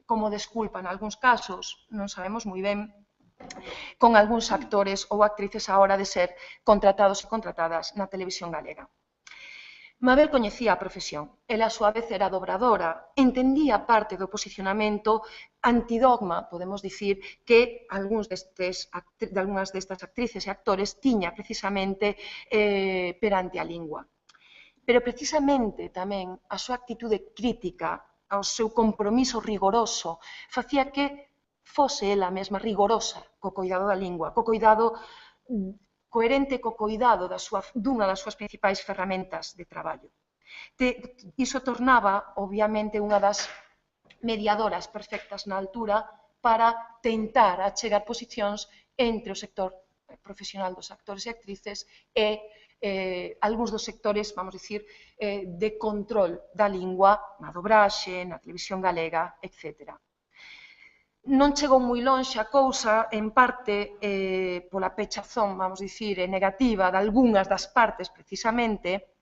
como desculpa en algúns casos, non sabemos moi ben, con algúns actores ou actrices á hora de ser contratados e contratadas na televisión galega. Mabel coñecía a profesión, ela a súa vez era dobradora, entendía parte do posicionamento antidogma, podemos dicir, que algúnas destas actrices e actores tiña precisamente perante a lingua. Pero precisamente tamén a súa actitude crítica, ao seu compromiso rigoroso, facía que fose ela mesma rigorosa co coidado da lingua, co coidado coherente co coidado dunha das súas principais ferramentas de traballo. Iso tornaba, obviamente, unha das mediadoras perfectas na altura para tentar achegar posicións entre o sector profesional dos actores e actrices e algúns dos sectores, vamos dicir, de control da lingua na dobraxe, na televisión galega, etc. Non chegou moi lonxe a cousa, en parte pola pechazón, vamos dicir, negativa de algunhas das partes, precisamente,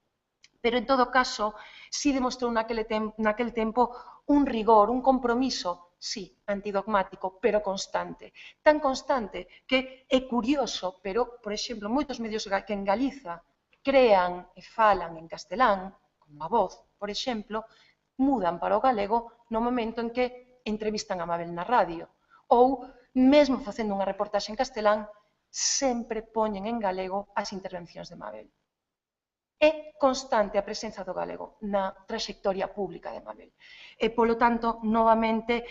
pero en todo caso, si demostrou naquel tempo un rigor, un compromiso, sí, antidogmático, pero constante. Tan constante que é curioso, pero, por exemplo, moitos medios que en Galiza crean e falan en castelán, como A Voz, por exemplo, mudan para o galego no momento en que entrevistan a Mabel na radio, ou, mesmo facendo unha reportaxe en castelán, sempre poñen en galego as intervencións de Mabel. É constante a presenza do galego na traxectoria pública de Mabel. E, polo tanto, novamente,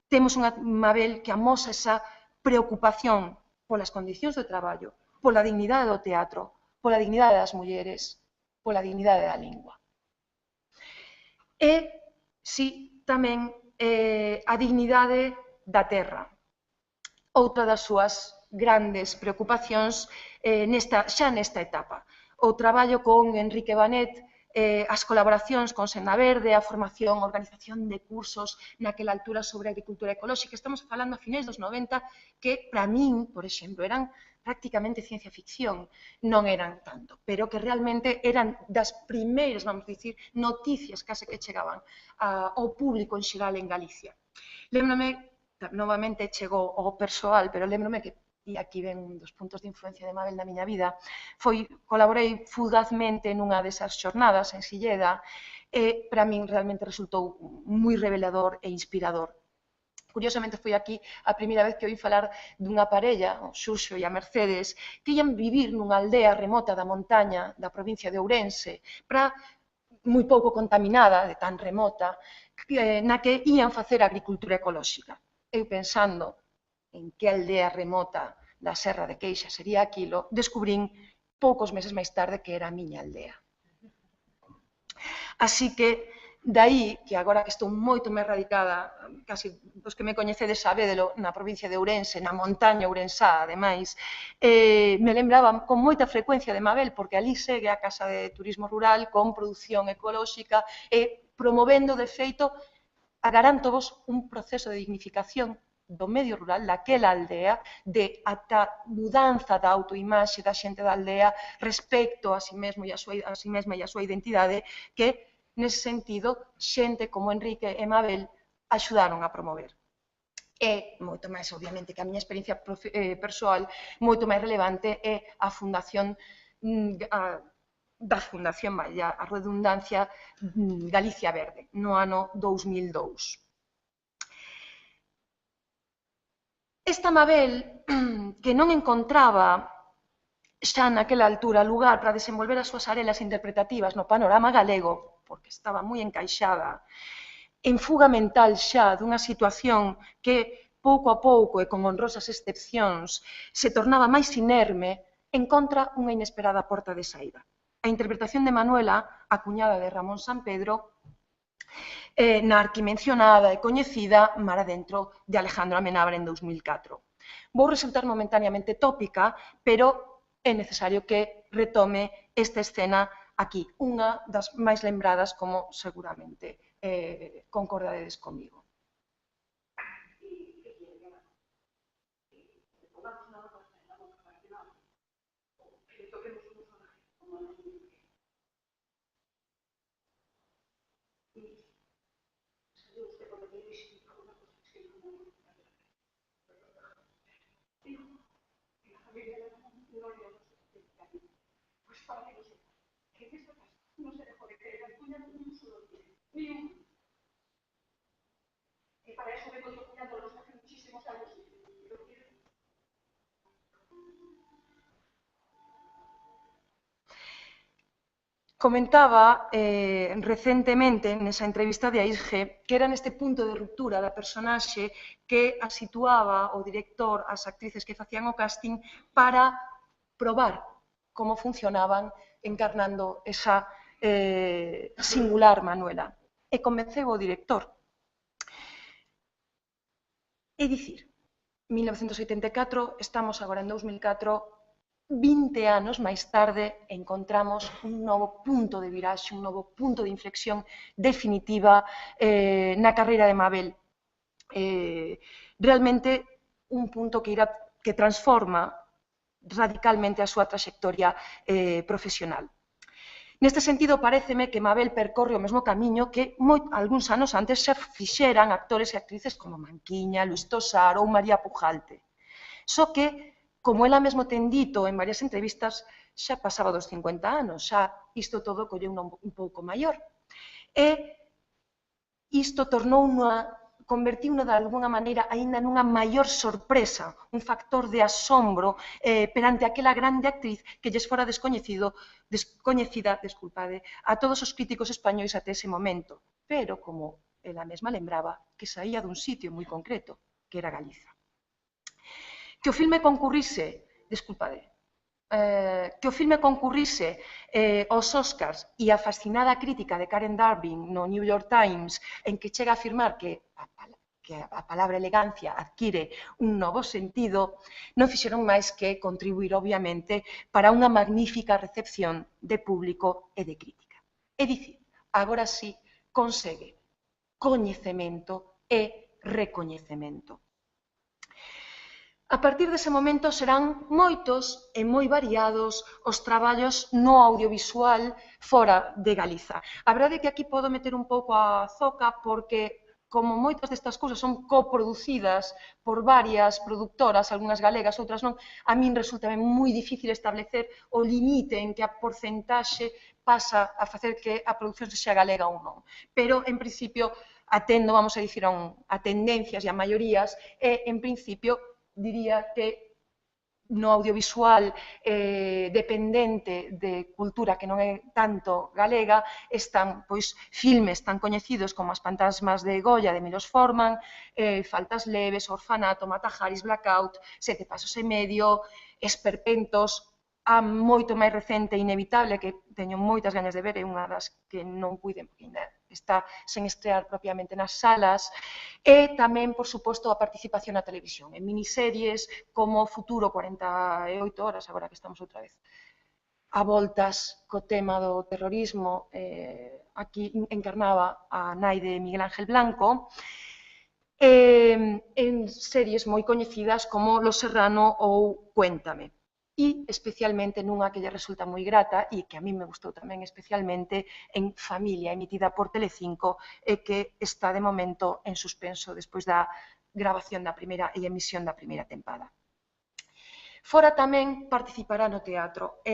temos unha Mabel que amosa esa preocupación polas condicións do traballo, pola dignidade do teatro, pola dignidade das mulleres, pola dignidade da lingua. E, si, tamén a dignidade da terra. Outra das súas grandes preocupacións xa nesta etapa. O traballo con Enrique Banet, as colaboracións con Senda Verde, a formación, a organización de cursos naquela altura sobre agricultura ecolóxica. Estamos falando a finais dos 90 que, para min, por exemplo, eran prácticamente ciencia ficción, non eran tanto, pero que realmente eran das primeiras, vamos dicir, noticias case que chegaban ao público en xeral en Galicia. Lembrome, novamente chegou ao persoal, pero lembrome que, e aquí ven un dos puntos de influencia de Mabel na miña vida, colaborei fugazmente nunha desas xornadas en Silleda e para min realmente resultou moi revelador e inspirador. Curiosamente foi aquí a primeira vez que oí falar dunha parella, o Xurxo e a Mercedes, que ian vivir nunha aldea remota da montaña da provincia de Ourense, moi pouco contaminada, de tan remota, na que ian facer agricultura ecolóxica. Eu pensando en que aldea remota da Serra de Queixa sería aquilo, descubrín poucos meses máis tarde que era a miña aldea. Así que, dai que agora que estou moito máis radicada, casi os que me coñecedes sabédelo, na provincia de Ourense, na montaña ourensá, ademais, me lembraba con moita frecuencia de Mabel, porque ali segue a Casa de Turismo Rural con produción ecolóxica e promovendo, de feito, garantovos un proceso de dignificación do medio rural, daquela aldea, de ata mudanza da autoimaxe da xente da aldea respecto a si mesmo e a si mesma e a súa identidade, que, nese sentido, xente como Enrique e Mabel axudaron a promover. E, moito máis, obviamente, que a miña experiencia persoal, moito máis relevante é a fundación da fundación, vaya, a redundancia, Galicia Verde, no ano 2002. Esta Mabel, que non encontraba xa naquela altura lugar para desenvolver as súas arelas interpretativas no panorama galego, porque estaba moi encaixada, en fuga mental xa dunha situación que pouco a pouco e con honrosas excepcións se tornaba máis inerme, encontra unha inesperada porta de saída. A interpretación de Manuela, a cuñada de Ramón Sampedro, na arquimencionada e coñecida Mar adentro de Alejandro Amenábar en 2004. Vou resultar momentaneamente tópica, pero é necesario que retome esta escena aquí, unha das máis lembradas, como seguramente concordaredes comigo. Comentaba recentemente nesa entrevista de Aisge que era neste punto de ruptura da personaxe que a situaba o director, as actrices que facían o casting, para probar como funcionaban encarnando esa singular Manuela. E convenceu o director. É dicir, 1984, estamos agora en 2004, 20 anos máis tarde encontramos un novo punto de viraxe, un novo punto de inflexión definitiva na carreira de Mabel. Realmente un punto que transforma radicalmente a súa traxectoria profesional. Neste sentido, paréceme que Mabel percorre o mesmo camiño que algúns anos antes xa fixeran actores e actrices como Manquiña, Luis Tosar ou María Pujalte. Só que, como ela mesmo ten dito en varias entrevistas, xa pasaba dos 50 anos, xa isto todo colleu un pouco maior. E isto convertiu-na de alguna maneira aínda nunha maior sorpresa, un factor de asombro perante aquela grande actriz que lles fora descoñecida a todos os críticos españois até ese momento, pero, como ela mesma lembraba, que saía dun sitio moi concreto, que era Galiza. Que o filme concurrise aos Oscars e a fascinada crítica de Karen Darby no New York Times, en que chega a afirmar que a palabra elegancia adquire un novo sentido, non fixeron máis que contribuir, obviamente, para unha magnífica recepción de público e de crítica. É dicir, agora sí consegue coñecemento e recoñecemento. A partir dese momento serán moitos e moi variados os traballos no audiovisual fora de Galiza. A verdade é que aquí podo meter un pouco a zoca porque, como moitas destas cousas son coproducidas por varias productoras, algunhas galegas, outras non, a min resulta moi difícil establecer o limite en que a porcentaxe pasa a facer que a produción sexa galega ou non. Pero, en principio, atendo, vamos a dicir, a tendencias e a maiorías, e, en principio, diría que no audiovisual dependente de cultura que non é tanto galega están filmes tan coñecidos como As fantasmas de Goya de Milos Forman, Faltas leves, Orfanato, Matajaris, Blackout, Sete pasos e medio, Esperpentos, a moito máis recente Inevitable, que teño moitas gañas de ver, é unha das que non puiden, porque ainda está sen estrear propiamente nas salas, e tamén, por suposto, a participación na televisión, en miniseries como Futuro 48 horas, agora que estamos outra vez a voltas co tema do terrorismo, aquí encarnaba a nai de Miguel Ángel Blanco, en series moi coñecidas como Los Serrano ou Cuéntame. E especialmente nunha que lle resulta moi grata e que a mí me gustou tamén especialmente en Familia, emitida por Telecinco e que está de momento en suspenso despois da grabación da primeira e emisión da primeira tempada. Fora tamén participará no teatro,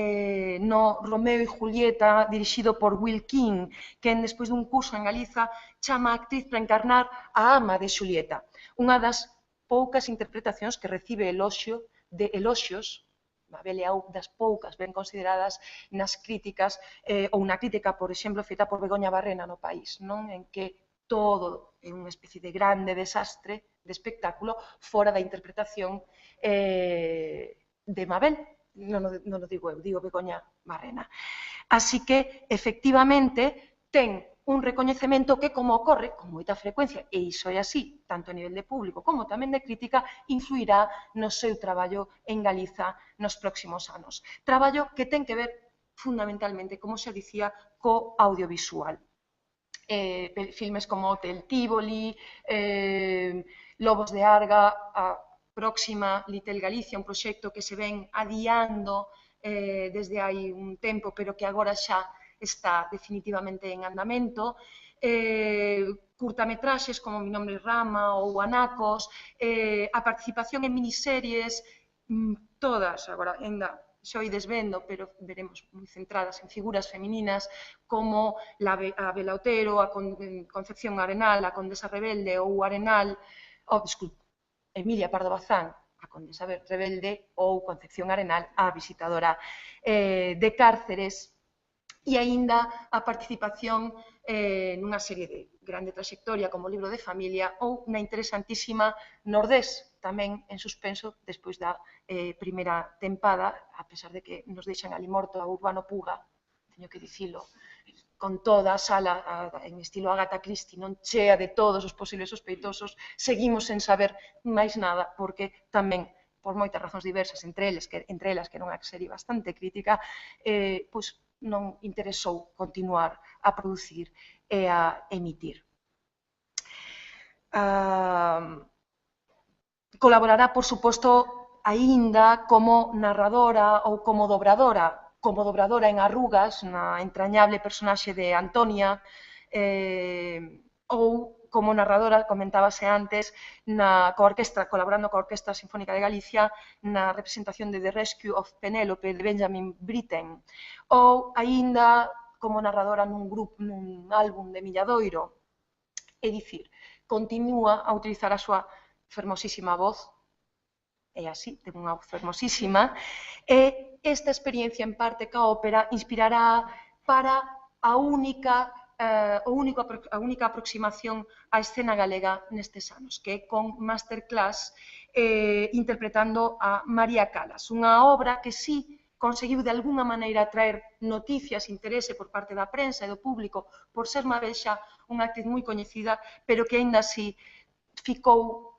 no Romeo e Julieta, dirixido por Will King, que despois dun curso en Galiza chama a actriz para encarnar a ama de Xulieta, unha das poucas interpretacións que recibe eloxios, Mabel é das poucas ben consideradas nas críticas, ou na crítica, por exemplo, feita por Begoña Barrena no País, non? En que todo é unha especie de grande desastre de espectáculo fora da interpretación de Mabel, non o digo eu, digo Begoña Barrena. Así que, efectivamente, ten un recoñecemento que, como ocorre con moita frecuencia, e iso é así, tanto a nivel de público como tamén de crítica, influirá no seu traballo en Galiza nos próximos anos. Traballo que ten que ver fundamentalmente, como xa dicía, co audiovisual. Filmes como Hotel Tívoli, Lobos de Arga, a próxima Little Galicia, un proxecto que se ven adiando desde hai un tempo, pero que agora xa está definitivamente en andamento, curtametraxes como Mi nombre é Rama ou Anacos, a participación en miniseries, todas, agora, ainda xa ides vendo, pero veremos moi centradas en figuras femininas como a Bela Otero, a Concepción Arenal, a Condesa Rebelde ou Arenal, Emilia Pardo Bazán, a Condesa Rebelde ou Concepción Arenal, a visitadora de Cárceres, e aínda a participación nunha serie de grande traxectoria como Libro de Familia ou na interesantísima Nordés, tamén en suspenso despois da primeira tempada, a pesar de que nos deixan ali morto a Urbano Puga, teño que dicilo, con toda a sala en estilo Agatha Christie, non chea de todos os posibles sospeitosos, seguimos sen saber máis nada, porque tamén, por moitas razóns diversas, entre elas que era unha serie bastante crítica, pois non interesou continuar a producir e a emitir. Colaborará, por suposto, aínda como narradora ou como dobradora en Arrugas, na entrañable personaxe de Antonia, ou como narradora, comentábase antes, colaborando coa Orquestra Sinfónica de Galicia na representación de The Rescue of Penélope de Benjamin Britten, ou aínda como narradora nun álbum de Milladoiro. É dicir, continúa a utilizar a súa fermosísima voz, é así, ten unha voz fermosísima, e esta experiencia en parte ca ópera inspirará para a única aproximación á escena galega nestes anos, que é con Masterclass interpretando a María Calas, unha obra que sí conseguiu de alguna maneira traer noticias, interese por parte da prensa e do público por ser Mabel xa unha actriz moi coñecida, pero que aínda así ficou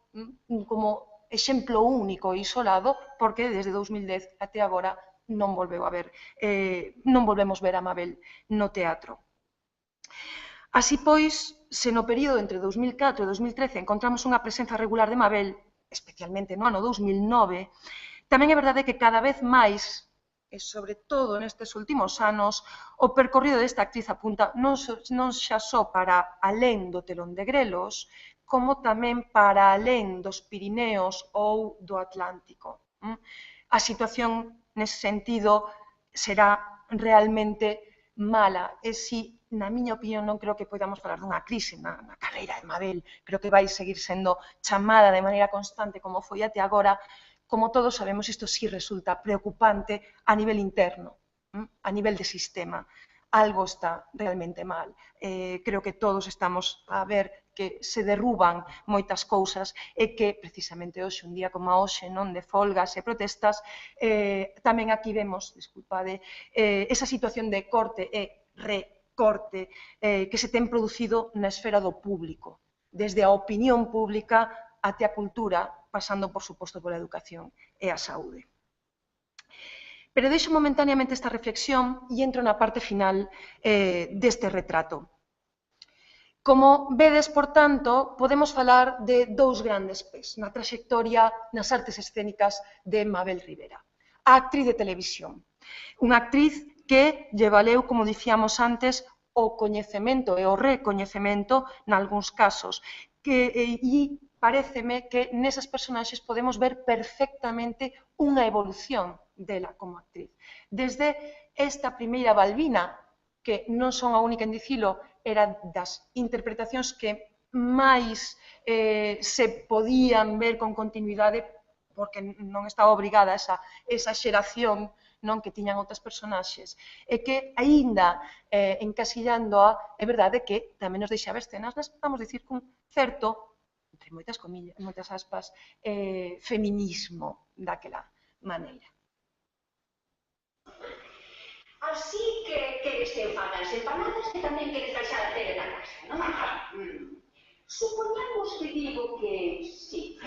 como exemplo único e isolado, porque desde 2010 até agora non volvemos ver a Mabel no teatro. Así pois, se no período entre 2004 e 2013 encontramos unha presenza regular de Mabel, especialmente no ano 2009, tamén é verdade que cada vez máis, e sobre todo nestes últimos anos, o percorrido desta actriz apunta non xa só para alén do telón de grelos, como tamén para alén dos Pirineos ou do Atlántico. A situación, nese sentido, será realmente mala, e si, na miña opinión, non creo que podamos falar dunha crise na carreira de Mabel, creo que vai seguir sendo chamada de maneira constante como foi até agora. Como todos sabemos, isto sí resulta preocupante a nivel interno, a nivel de sistema. Algo está realmente mal. Creo que todos estamos a ver que se derruban moitas cousas e que, precisamente hoxe, un día como hoxe, non de folgas e protestas, tamén aquí vemos, disculpade, esa situación de corte e recorte que se ten producido na esfera do público, desde a opinión pública até a cultura, pasando, por suposto, pola educación e a saúde. Pero deixo momentaneamente esta reflexión e entro na parte final deste retrato. Como vedes, por tanto, podemos falar de dous grandes pés na traxectoria nas artes escénicas de Mabel Rivera. A actriz de televisión. Unha actriz que lle valeu, como dicíamos antes, o coñecemento e o recoñecemento nalgúns casos. E paréceme que nesas personaxes podemos ver perfectamente unha evolución dela como actriz. Desde esta primeira Balbina, que non son a única en dicilo, era das interpretacións que máis se podían ver con continuidade porque non estaba obrigada a esa xeración non que tiñan outras personaxes, e que, aínda encasillándoa, é verdade que tamén nos deixaba escenas, vamos dicir, cun certo, entre moitas comillas, moitas aspas, feminismo daquela maneira. Así que queres que fagas empanadas que tamén queres deixar a tele na casa, non? Supoñamos que digo que sí.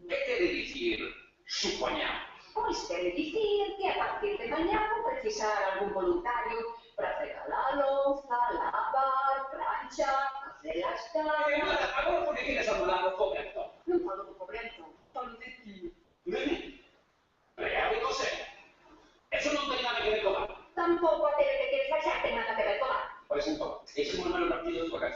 Que quere dicir supoñamos? Pois quere dicir que a partir de mañá vou precisar algún voluntario para fregar a louza, lavar, plancha, facer as caras... Agora por que queres anular o coberto? Non falo do coberto, falo de ti. De mí? Pregar de coser? Eso non ten nada que ver con nada. Tampouco a tele que queres baixar ten nada que ver con nada. Por exemplo, deixemos mal o partido de horas.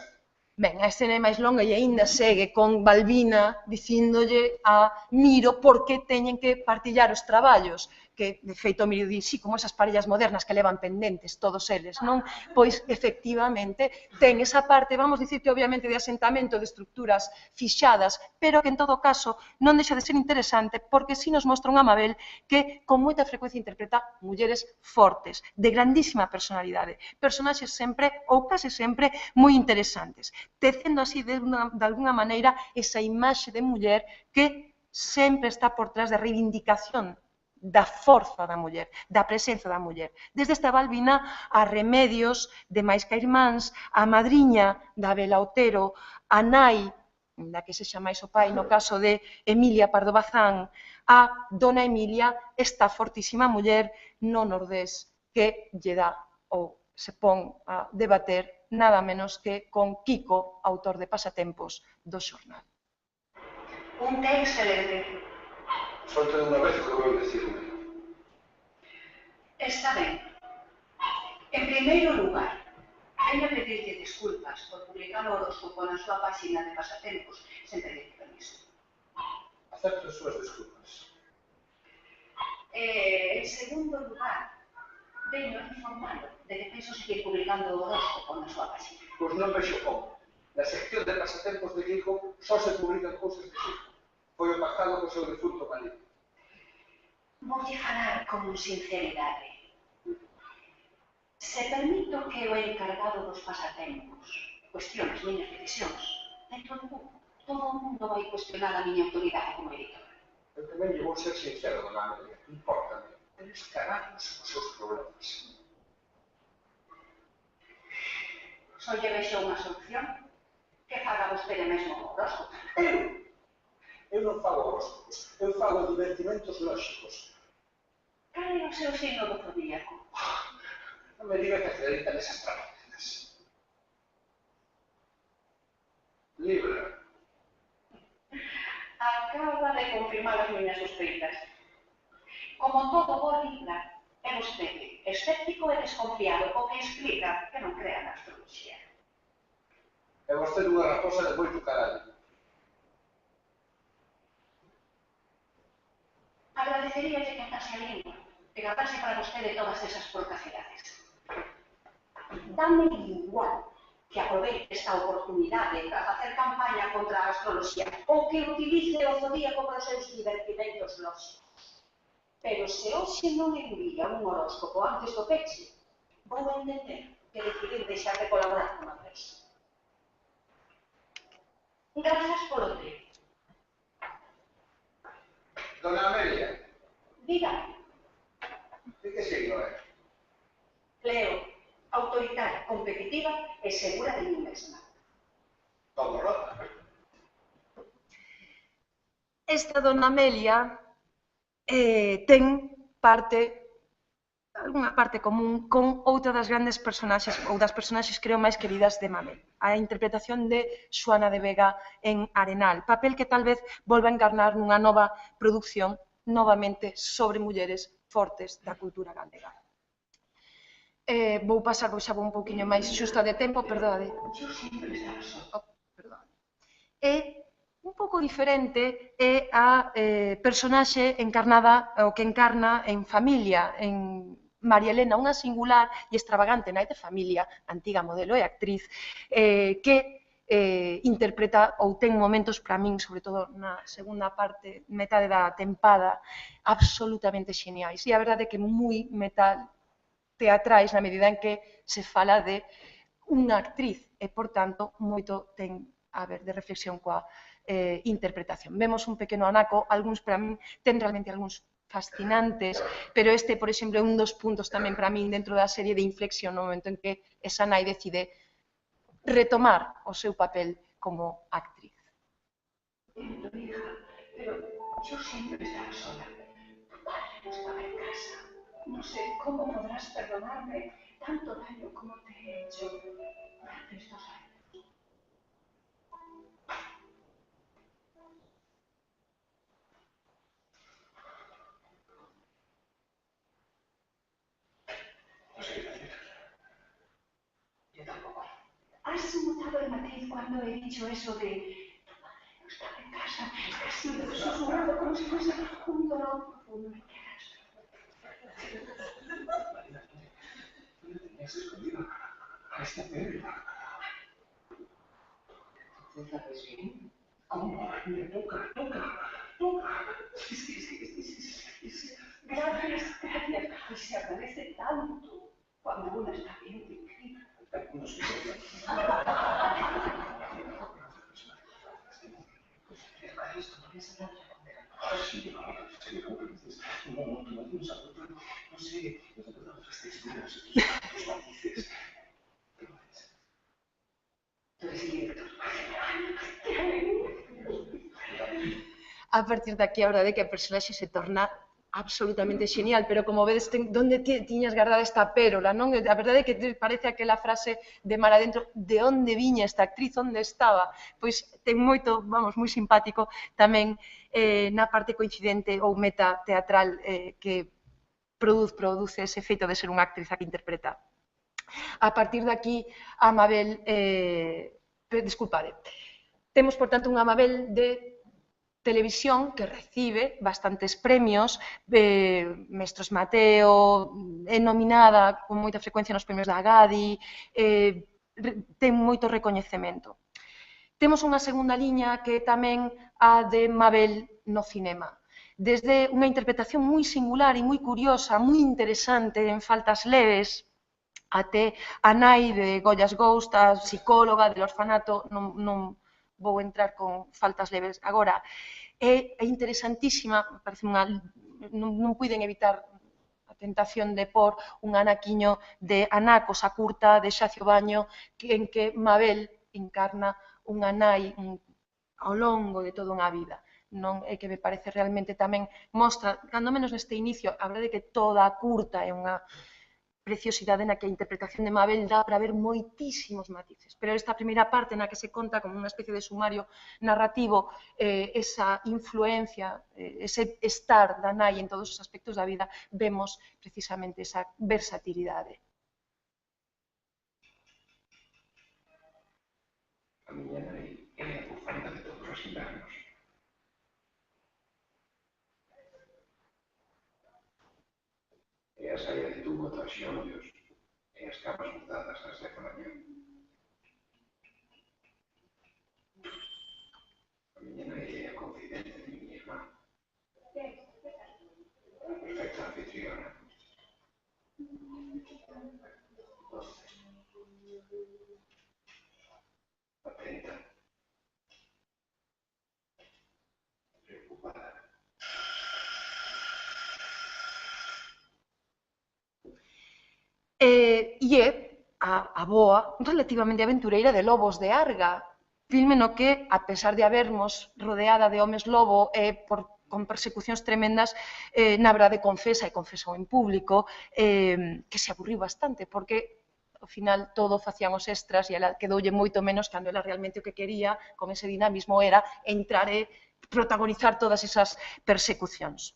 Ben, a escena é máis longa e aínda segue con Balbina dicíndolle a Miro por que teñen que partillar os traballos, que, de feito, Miro di, sí, como esas parellas modernas que levan pendentes todos eles, non? Pois, efectivamente, ten esa parte, vamos dicir que obviamente de asentamento de estructuras fixadas, pero que en todo caso non deixa de ser interesante porque si nos mostra unha Mabel que con moita frecuencia interpreta mulleres fortes, de grandísima personalidade, personaxes sempre, ou case sempre, moi interesantes, tecendo así de alguna maneira esa imaxe de muller que sempre está por trás da reivindicación da forza da muller, da presenza da muller. Desde esta Balbina a Remedios de Mais que Irmáns, a madriña da Bela Otero, a nai, da que sexa máis o pai no caso de Emilia Pardo Bazán, a dona Emilia, esta fortísima muller no Nordés que lle dá ou se pon a debater nada menos que con Kiko, autor de Pasatempos do xornal. Un té excelente. Solta de unha vez que vou decirme. Está ben. En primeiro lugar, veño a pedirte disculpas por publicar o horóscopo na súa páxina de Pasatempos sen pedirte permiso. Acepto as súas desculpas. En segundo lugar, veño a informalo de que penso seguir publicando o horóscopo na súa páxina. Pois non vexo como. Na sección de Pasatempos de Kiko só se publican cousas de Kiko. Foi o pactado co seu defunto marido. Voulle falar con sinceridade. Se permito que o encargado dos pasatempos cuestione as miñas decisións, dentro do mundo, todo o mundo vai cuestionar a miña autoridade como editora. Eu tamén lle vou ser sincero, dona Amelia. Impórtame. Tenes carallos os seus problemas. Só lle vexo unha solución, que faga vostede mesmo o horóscopo. Eu non fago horóscopos. Eu fago divertimentos lóxicos. Cal é o seu signo do zodíaco? Non me diga que acredita nesas prácticas. Libra. Acaba de confirmar as miñas sospeitas. Como todo bo Libra, é vostede escéptico e desconfiado, o que explica que non crea na astroloxía. É vostede unha raposa de moito carallo. Agradeceríalle que case a lingua, que gastase para vostede todas esas procacidades. Dame igual que aproveite esta oportunidade para facer campaña contra a astroloxía ou que utilice o zodíaco para os seus divertimentos lóxicos. Pero se hoxe non envía un horóscopo antes do peche, vou entender que decidir deixar de colaborar con a prensa. Grazas polo té. Dona Amelia, Dígame. de que signo é? Leo, autoritaria, competitiva e segura de mí mesma. Todo rota. Esta dona Amelia ten parte unha parte común con outra das grandes personaxes, ou das personaxes creo máis queridas de Mabel, a interpretación de Xoana de Vega en Arenal, papel que tal vez volva a encarnar nunha nova produción novamente sobre mulleres fortes da cultura galega. Vou pasar, xa vou un pouquiño máis xusta de tempo, perdade. E un pouco diferente é a personaxe encarnada, o que encarna en Familia, en María Elena, unha singular e extravagante nai de familia, antiga modelo e actriz, que interpreta ou ten momentos para min, sobre todo na segunda parte, metade da tempada, absolutamente xeniais. E a verdade é que moi teatrais na medida en que se fala de unha actriz e, por tanto, moito ten a ver de reflexión coa interpretación. Vemos un pequeno anaco, algúns para min ten realmente algúns fascinantes, pero este, por exemplo, é un dos puntos tamén para min dentro da serie de inflexión no momento en que esa nai decide retomar o seu papel como actriz. Pero yo siempre estaba sola. Tu padre no estaba en casa. No sé cómo podrás perdonarme tanto daño como te he hecho durante estos años. Yo tampoco. ¿Has notado el matiz cuando he dicho eso de tu madre no estaba en casa? Ha sido susurrado como si fuese un dolor profundo y que Marina, ¿dónde tenías escondido a esta perra? ¿Tú sabes bien? ¿Cómo? Mira, toca. Sí. Gracias. Y se agradece tanto cuando uno está bien descrito. No sé. Esto no es nada. Sí, ¿cómo que dices? No, tú no tienes a otro. No sé, yo te puedo dar otras texturas, tus matices. ¿Qué lo ves? Tú eres el director. A partir de aquí, a verdade é que a personaxe se torna absolutamente xenial, pero como vedes, onde tiñas guardada esta pérola, non? A verdade é que parece aquela frase de mar adentro, de onde viña esta actriz, onde estaba? Pois ten moito, vamos, moi simpático tamén na parte coincidente ou meta teatral que produce ese feito de ser unha actriz a que interpreta. A partir de aquí, a Mabel, temos, por tanto, unha Mabel de televisión que recibe bastantes premios, Mestros Mateo, é nominada con moita frecuencia nos premios da Gadi, ten moito recoñecemento. Temos unha segunda liña que é tamén a de Mabel no cinema. Desde unha interpretación moi singular e moi curiosa, moi interesante en Faltas leves, até a nai de Goya's Ghost, a psicóloga del orfanato, non vou entrar con Faltas leves agora. É interesantísima, non puiden evitar a tentación de pôr un anaquiño de Anacos a curta de Xacio Baño en que Mabel encarna unha nai ao longo de toda unha vida. Non é que me parece realmente tamén mostra, cando menos neste inicio, a verdade é que toda a curta é unha preciosidade na que a interpretación de Mabel dá para ver moitísimos matices. Pero esta primeira parte na que se conta como unha especie de sumario narrativo esa influencia, ese estar da nai en todos os aspectos da vida, vemos precisamente esa versatilidade. A miña nai é a bufanda de todos os invernos. E a saia de tubo ata os xeonllos e as capas mudadas ás 10 da mañá. A miña nai é a confidente de miña irmá. A perfecta anfitriona. Doce. Atenta. Preocupada. E é a boa relativamente aventureira de Lobos de Arga, filme no que, a pesar de habermos rodeada de homes lobo e por con persecucións tremendas, na verdade confesa e confesou en público que se aburriu bastante, porque ao final todo facían os extras e ela quedoulle moito menos cando ela realmente o que quería con ese dinamismo era entrar e protagonizar todas esas persecucións.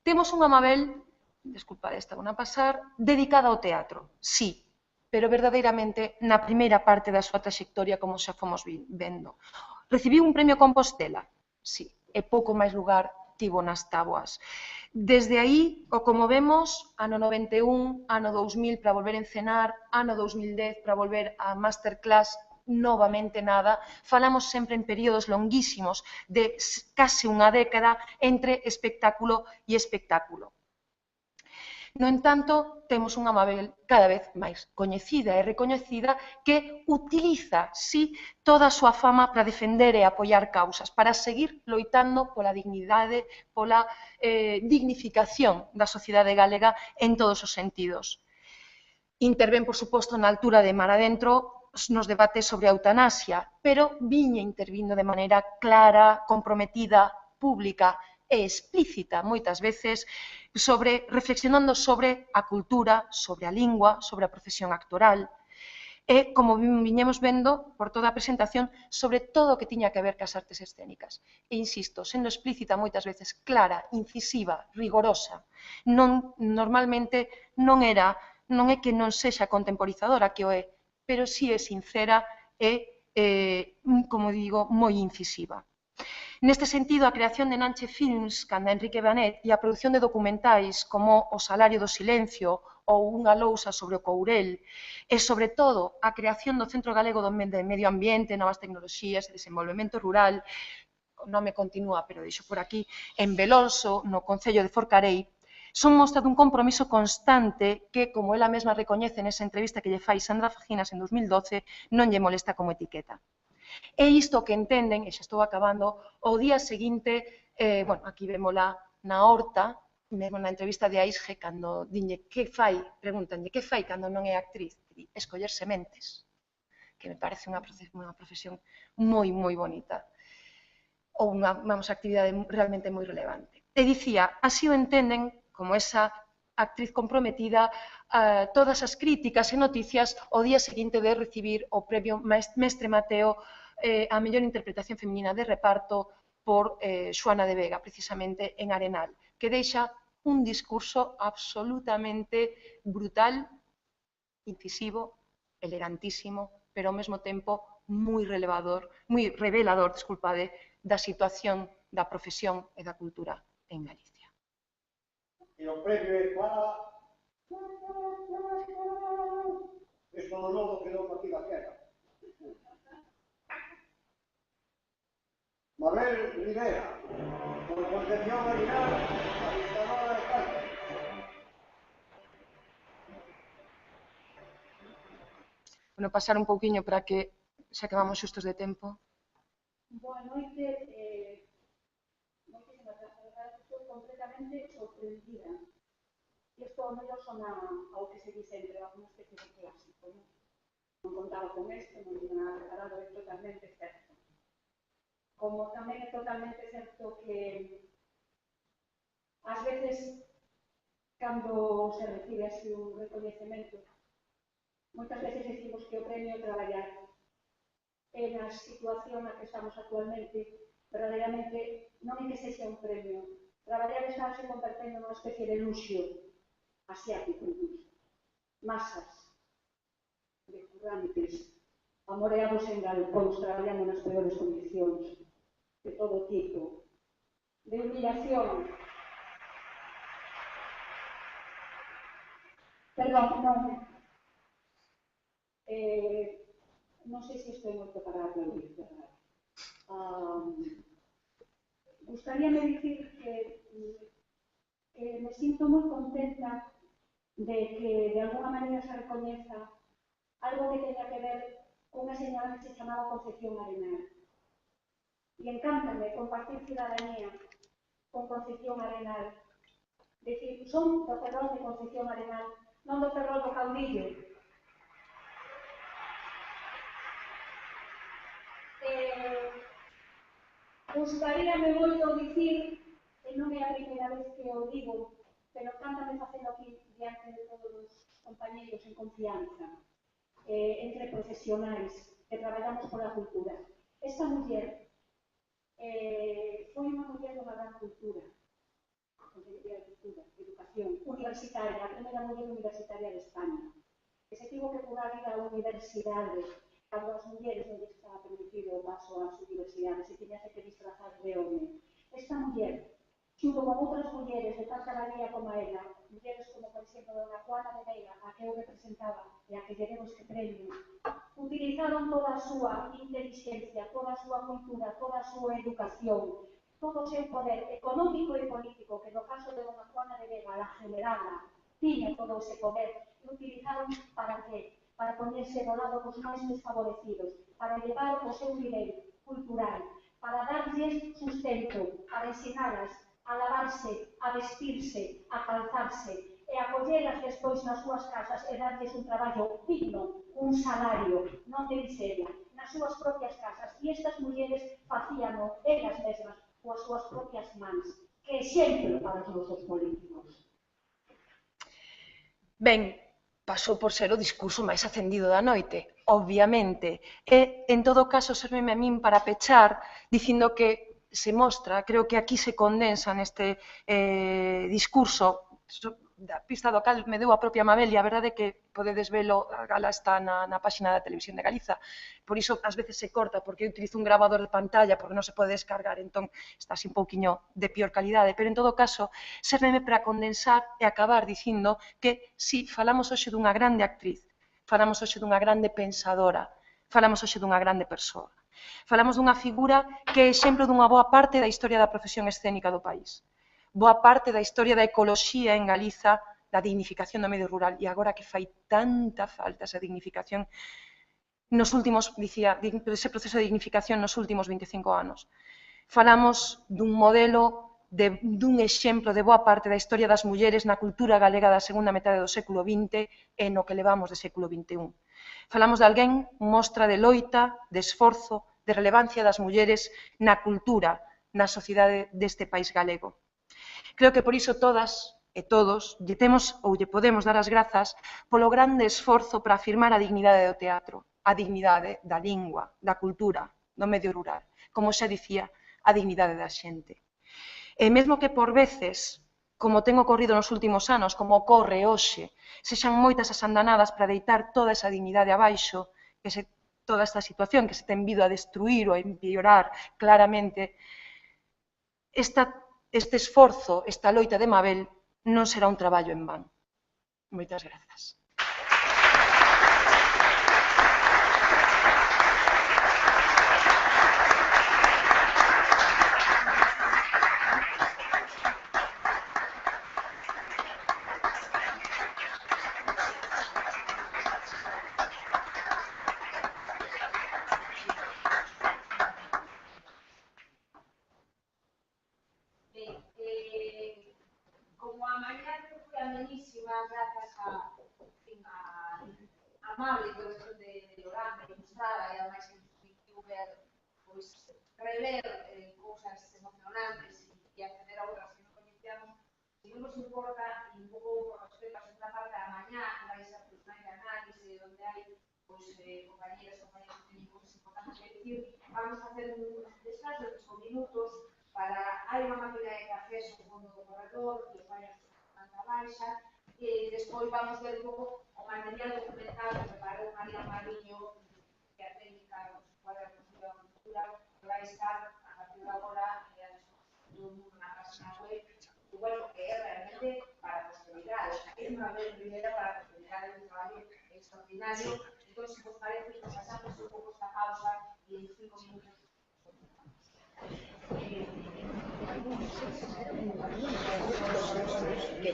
Temos unha Mabel, desculpa, esta vou a pasar, dedicada ao teatro, sí, pero verdadeiramente na primeira parte da súa traxectoria, como xa fomos vendo. Recibiu un premio Compostela, sí, e pouco máis lugar tivo nas táboas. Desde aí, como vemos, ano 91, ano 2000 para volver a encenar, ano 2010 para volver a masterclass, novamente nada. Falamos sempre en períodos longuísimos de case unha década entre espectáculo e espectáculo. No entanto, temos unha Mabel cada vez máis coñecida e recoñecida que utiliza, sí, toda a súa fama para defender e apoiar causas, para seguir loitando pola dignidade, pola dignificación da sociedade galega en todos os sentidos. Intervén, por suposto, na altura de mar adentro nos debates sobre a eutanasia, pero viña intervindo de maneira clara, comprometida, pública e explícita, moitas veces, reflexionando sobre a cultura, sobre a lingua, sobre a profesión actoral, e, como viñemos vendo por toda a presentación, sobre todo o que tiña que ver cas artes escénicas. E, insisto, sendo explícita moitas veces, clara, incisiva, rigorosa. Normalmente non é que non sexa contemporizadora, que o é, pero si é sincera e, como digo, moi incisiva. Neste sentido, a creación de Nanche Films, canda Enrique Banet, e a produción de documentais como O salario do silencio ou Unha lousa sobre o Courel, e, sobre todo, a creación do Centro Galego de Medio Ambiente, Novas Tecnoloxías e Desenvolvemento Rural, o nome continúa, pero deixo por aquí, en Belonso, no Concello de Forcarei, son mostra dun compromiso constante que, como ela mesma recoñece nesa entrevista que lle fai Sandra Faginas en 2012, non lle molesta como etiqueta. É isto que entenden, e xa estou acabando, o día seguinte, aquí vémola na horta, mesmo na entrevista de Aisge, cando dinlle que fai, pregúntanlle que fai cando non é actriz, escoller sementes, que me parece unha profesión moi, moi bonita, ou unha actividade realmente moi relevante. E dicía, así o entenden, como esa actriz comprometida, todas as críticas e noticias o día seguinte de recibir o premio Mestre Mateo a mellor interpretación feminina de reparto por Xoana de Vega, precisamente en Arenal, que deixa un discurso absolutamente brutal, incisivo, elegantísimo, pero ao mesmo tempo moi revelador, da situación da profesión e da cultura en Galicia. E o premio é para... Isto do novo quedou aquí da queda. Mabel Rivera, por Concepción Aguilar, avistadora de Cáceres. Bueno, pasar un pouquiño para que xa que vamos xustos de tempo. Boa noite. Moitísimas grazas. Estou completamente sorprendida. Isto ao mellor sona ao que se di sempre, a unha especie de clásico. Non contaba con isto, non tiña nada preparado, é totalmente certo. Como tamén é totalmente certo que ás veces, cando se recibe así un recoñecemento, moitas veces decimos que o premio traballar e na situación na que estamos actualmente, verdadeiramente non é que sexa un premio. Traballar está se convertendo nunha especie de luxo asiático, masas de currantes, amoreados en galpóns, traballando nas peores condicións, de todo tipo, de humillación. Perdón, non. Non sei se isto é moito para aplaudir, verdad? Gustaríame dicir que me sinto moi contenta de que de alguna maneira se recoñeza algo que teña que ver cunha señora que se chamaba Concepción Arenal. E encántame compartir cidadanía con Concepción Arenal. Decir, son do Ferrol de Concepción Arenal, non do Ferrol do Caudillo. Gustaríame moito dicir non é a primeira vez que o digo, pero cántame facelo aquí diante de todos os compañeros en confianza, entre profesionais que traballamos pola cultura. Esta muller foi unha muller dunha gran cultura, educación universitaria, a primeira muller universitaria de España, que se tivo que curar ir á universidade cando as mulleres non lles estaba permitido o paso ás universidades e tiñase que disfrazar de home. Esta muller, xunto con outras mulleres de tanta valía como ela, mulleres como, por exemplo, dona Juana de Veiga, a que eu representaba e a que lle debo este premio, utilizaron toda a súa inteligencia, toda a súa cultura, toda a súa educación, todo o seu poder económico e político, que no caso de dona Juana de Veiga, la generala, tiña todo ese poder, e utilizaron para qué? Para ponerse do lado dos máis desfavorecidos, para elevar o seu nivel cultural, para darlles sustento, para ensinarlas a lavarse, a vestirse, a calzarse e a collelas despois nas súas casas e darlles un traballo digno, un salario, non de miseria, nas súas propias casas. E estas mulleres facíano elas mesmas coas súas propias mans. Que exemplo para os nosos políticos. Ben, pasou por ser o discurso máis acendido da noite, obviamente. E, en todo caso, serveme a min para pechar dicindo que se mostra, creo que aquí se condensa neste discurso, da pista do cal me deu a propia Mabel, e a verdade é que podedes velo, a gala está na páxina da Televisión de Galiza, por iso ás veces se corta, porque eu utilizo un grabador de pantalla, porque non se pode descargar, entón está así un pouquiño de pior calidade, pero en todo caso, serveme para condensar e acabar dicindo que, si, falamos hoxe dunha grande actriz, falamos hoxe dunha grande pensadora, falamos hoxe dunha grande persoa, falamos dunha figura que é exemplo dunha boa parte da historia da profesión escénica do país, boa parte da historia da ecoloxía en Galiza, da dignificación do medio rural, e agora que fai tanta falta esa dignificación, nos últimos, dicía, ese proceso de dignificación nos últimos 25 anos. Falamos dun modelo, dun exemplo de boa parte da historia das mulleres na cultura galega da segunda metade do século XX e no que levamos do século XXI. Falamos de alguén mostra de loita, de esforzo, de relevancia das mulleres na cultura, na sociedade deste país galego. Creo que por iso todas e todos lle temos ou lle podemos dar as grazas polo grande esforzo para afirmar a dignidade do teatro, a dignidade da lingua, da cultura, do medio rural, como xa dicía, a dignidade da xente. E mesmo que por veces, como ten ocorrido nos últimos anos, como ocorre hoxe, sexan moitas as andanadas para deitar toda esa dignidade abaixo, toda esta situación que se ten vido a destruir ou a empeorar claramente, este esforzo, esta loita de Mabel, non será un traballo en van. Moitas grazas. Como a mañá foi amenísima grazas a amable corazón de Lorán, que mostraba, e ademais que nos permitiu ver, rever cousas emocionantes e acceder a outras que non coñecíamos, se non nos importa, un pouco por respeto a segunda parte da mañá, que vai ser máis de análise, onde hai compañeras, compañeros que teñen cousas importantes que dicir, vamos a hacer un descanso de 5 minutos para hai unha máquina de café no fondo do corredor, que os baños na planta baixa, e despois vamos ver un pouco o material documental que preparou María Mariño, que a técnica dos cuadernos de la cultura, que vai estar a partir de agora a todo o mundo na página web, e bueno, que é realmente para a posteridade, é unha vez primeira para a posteridade, un traballo extraordinario. Entón, se vos parece, que pasamos un pouco esta pausa e en 5 minutos Que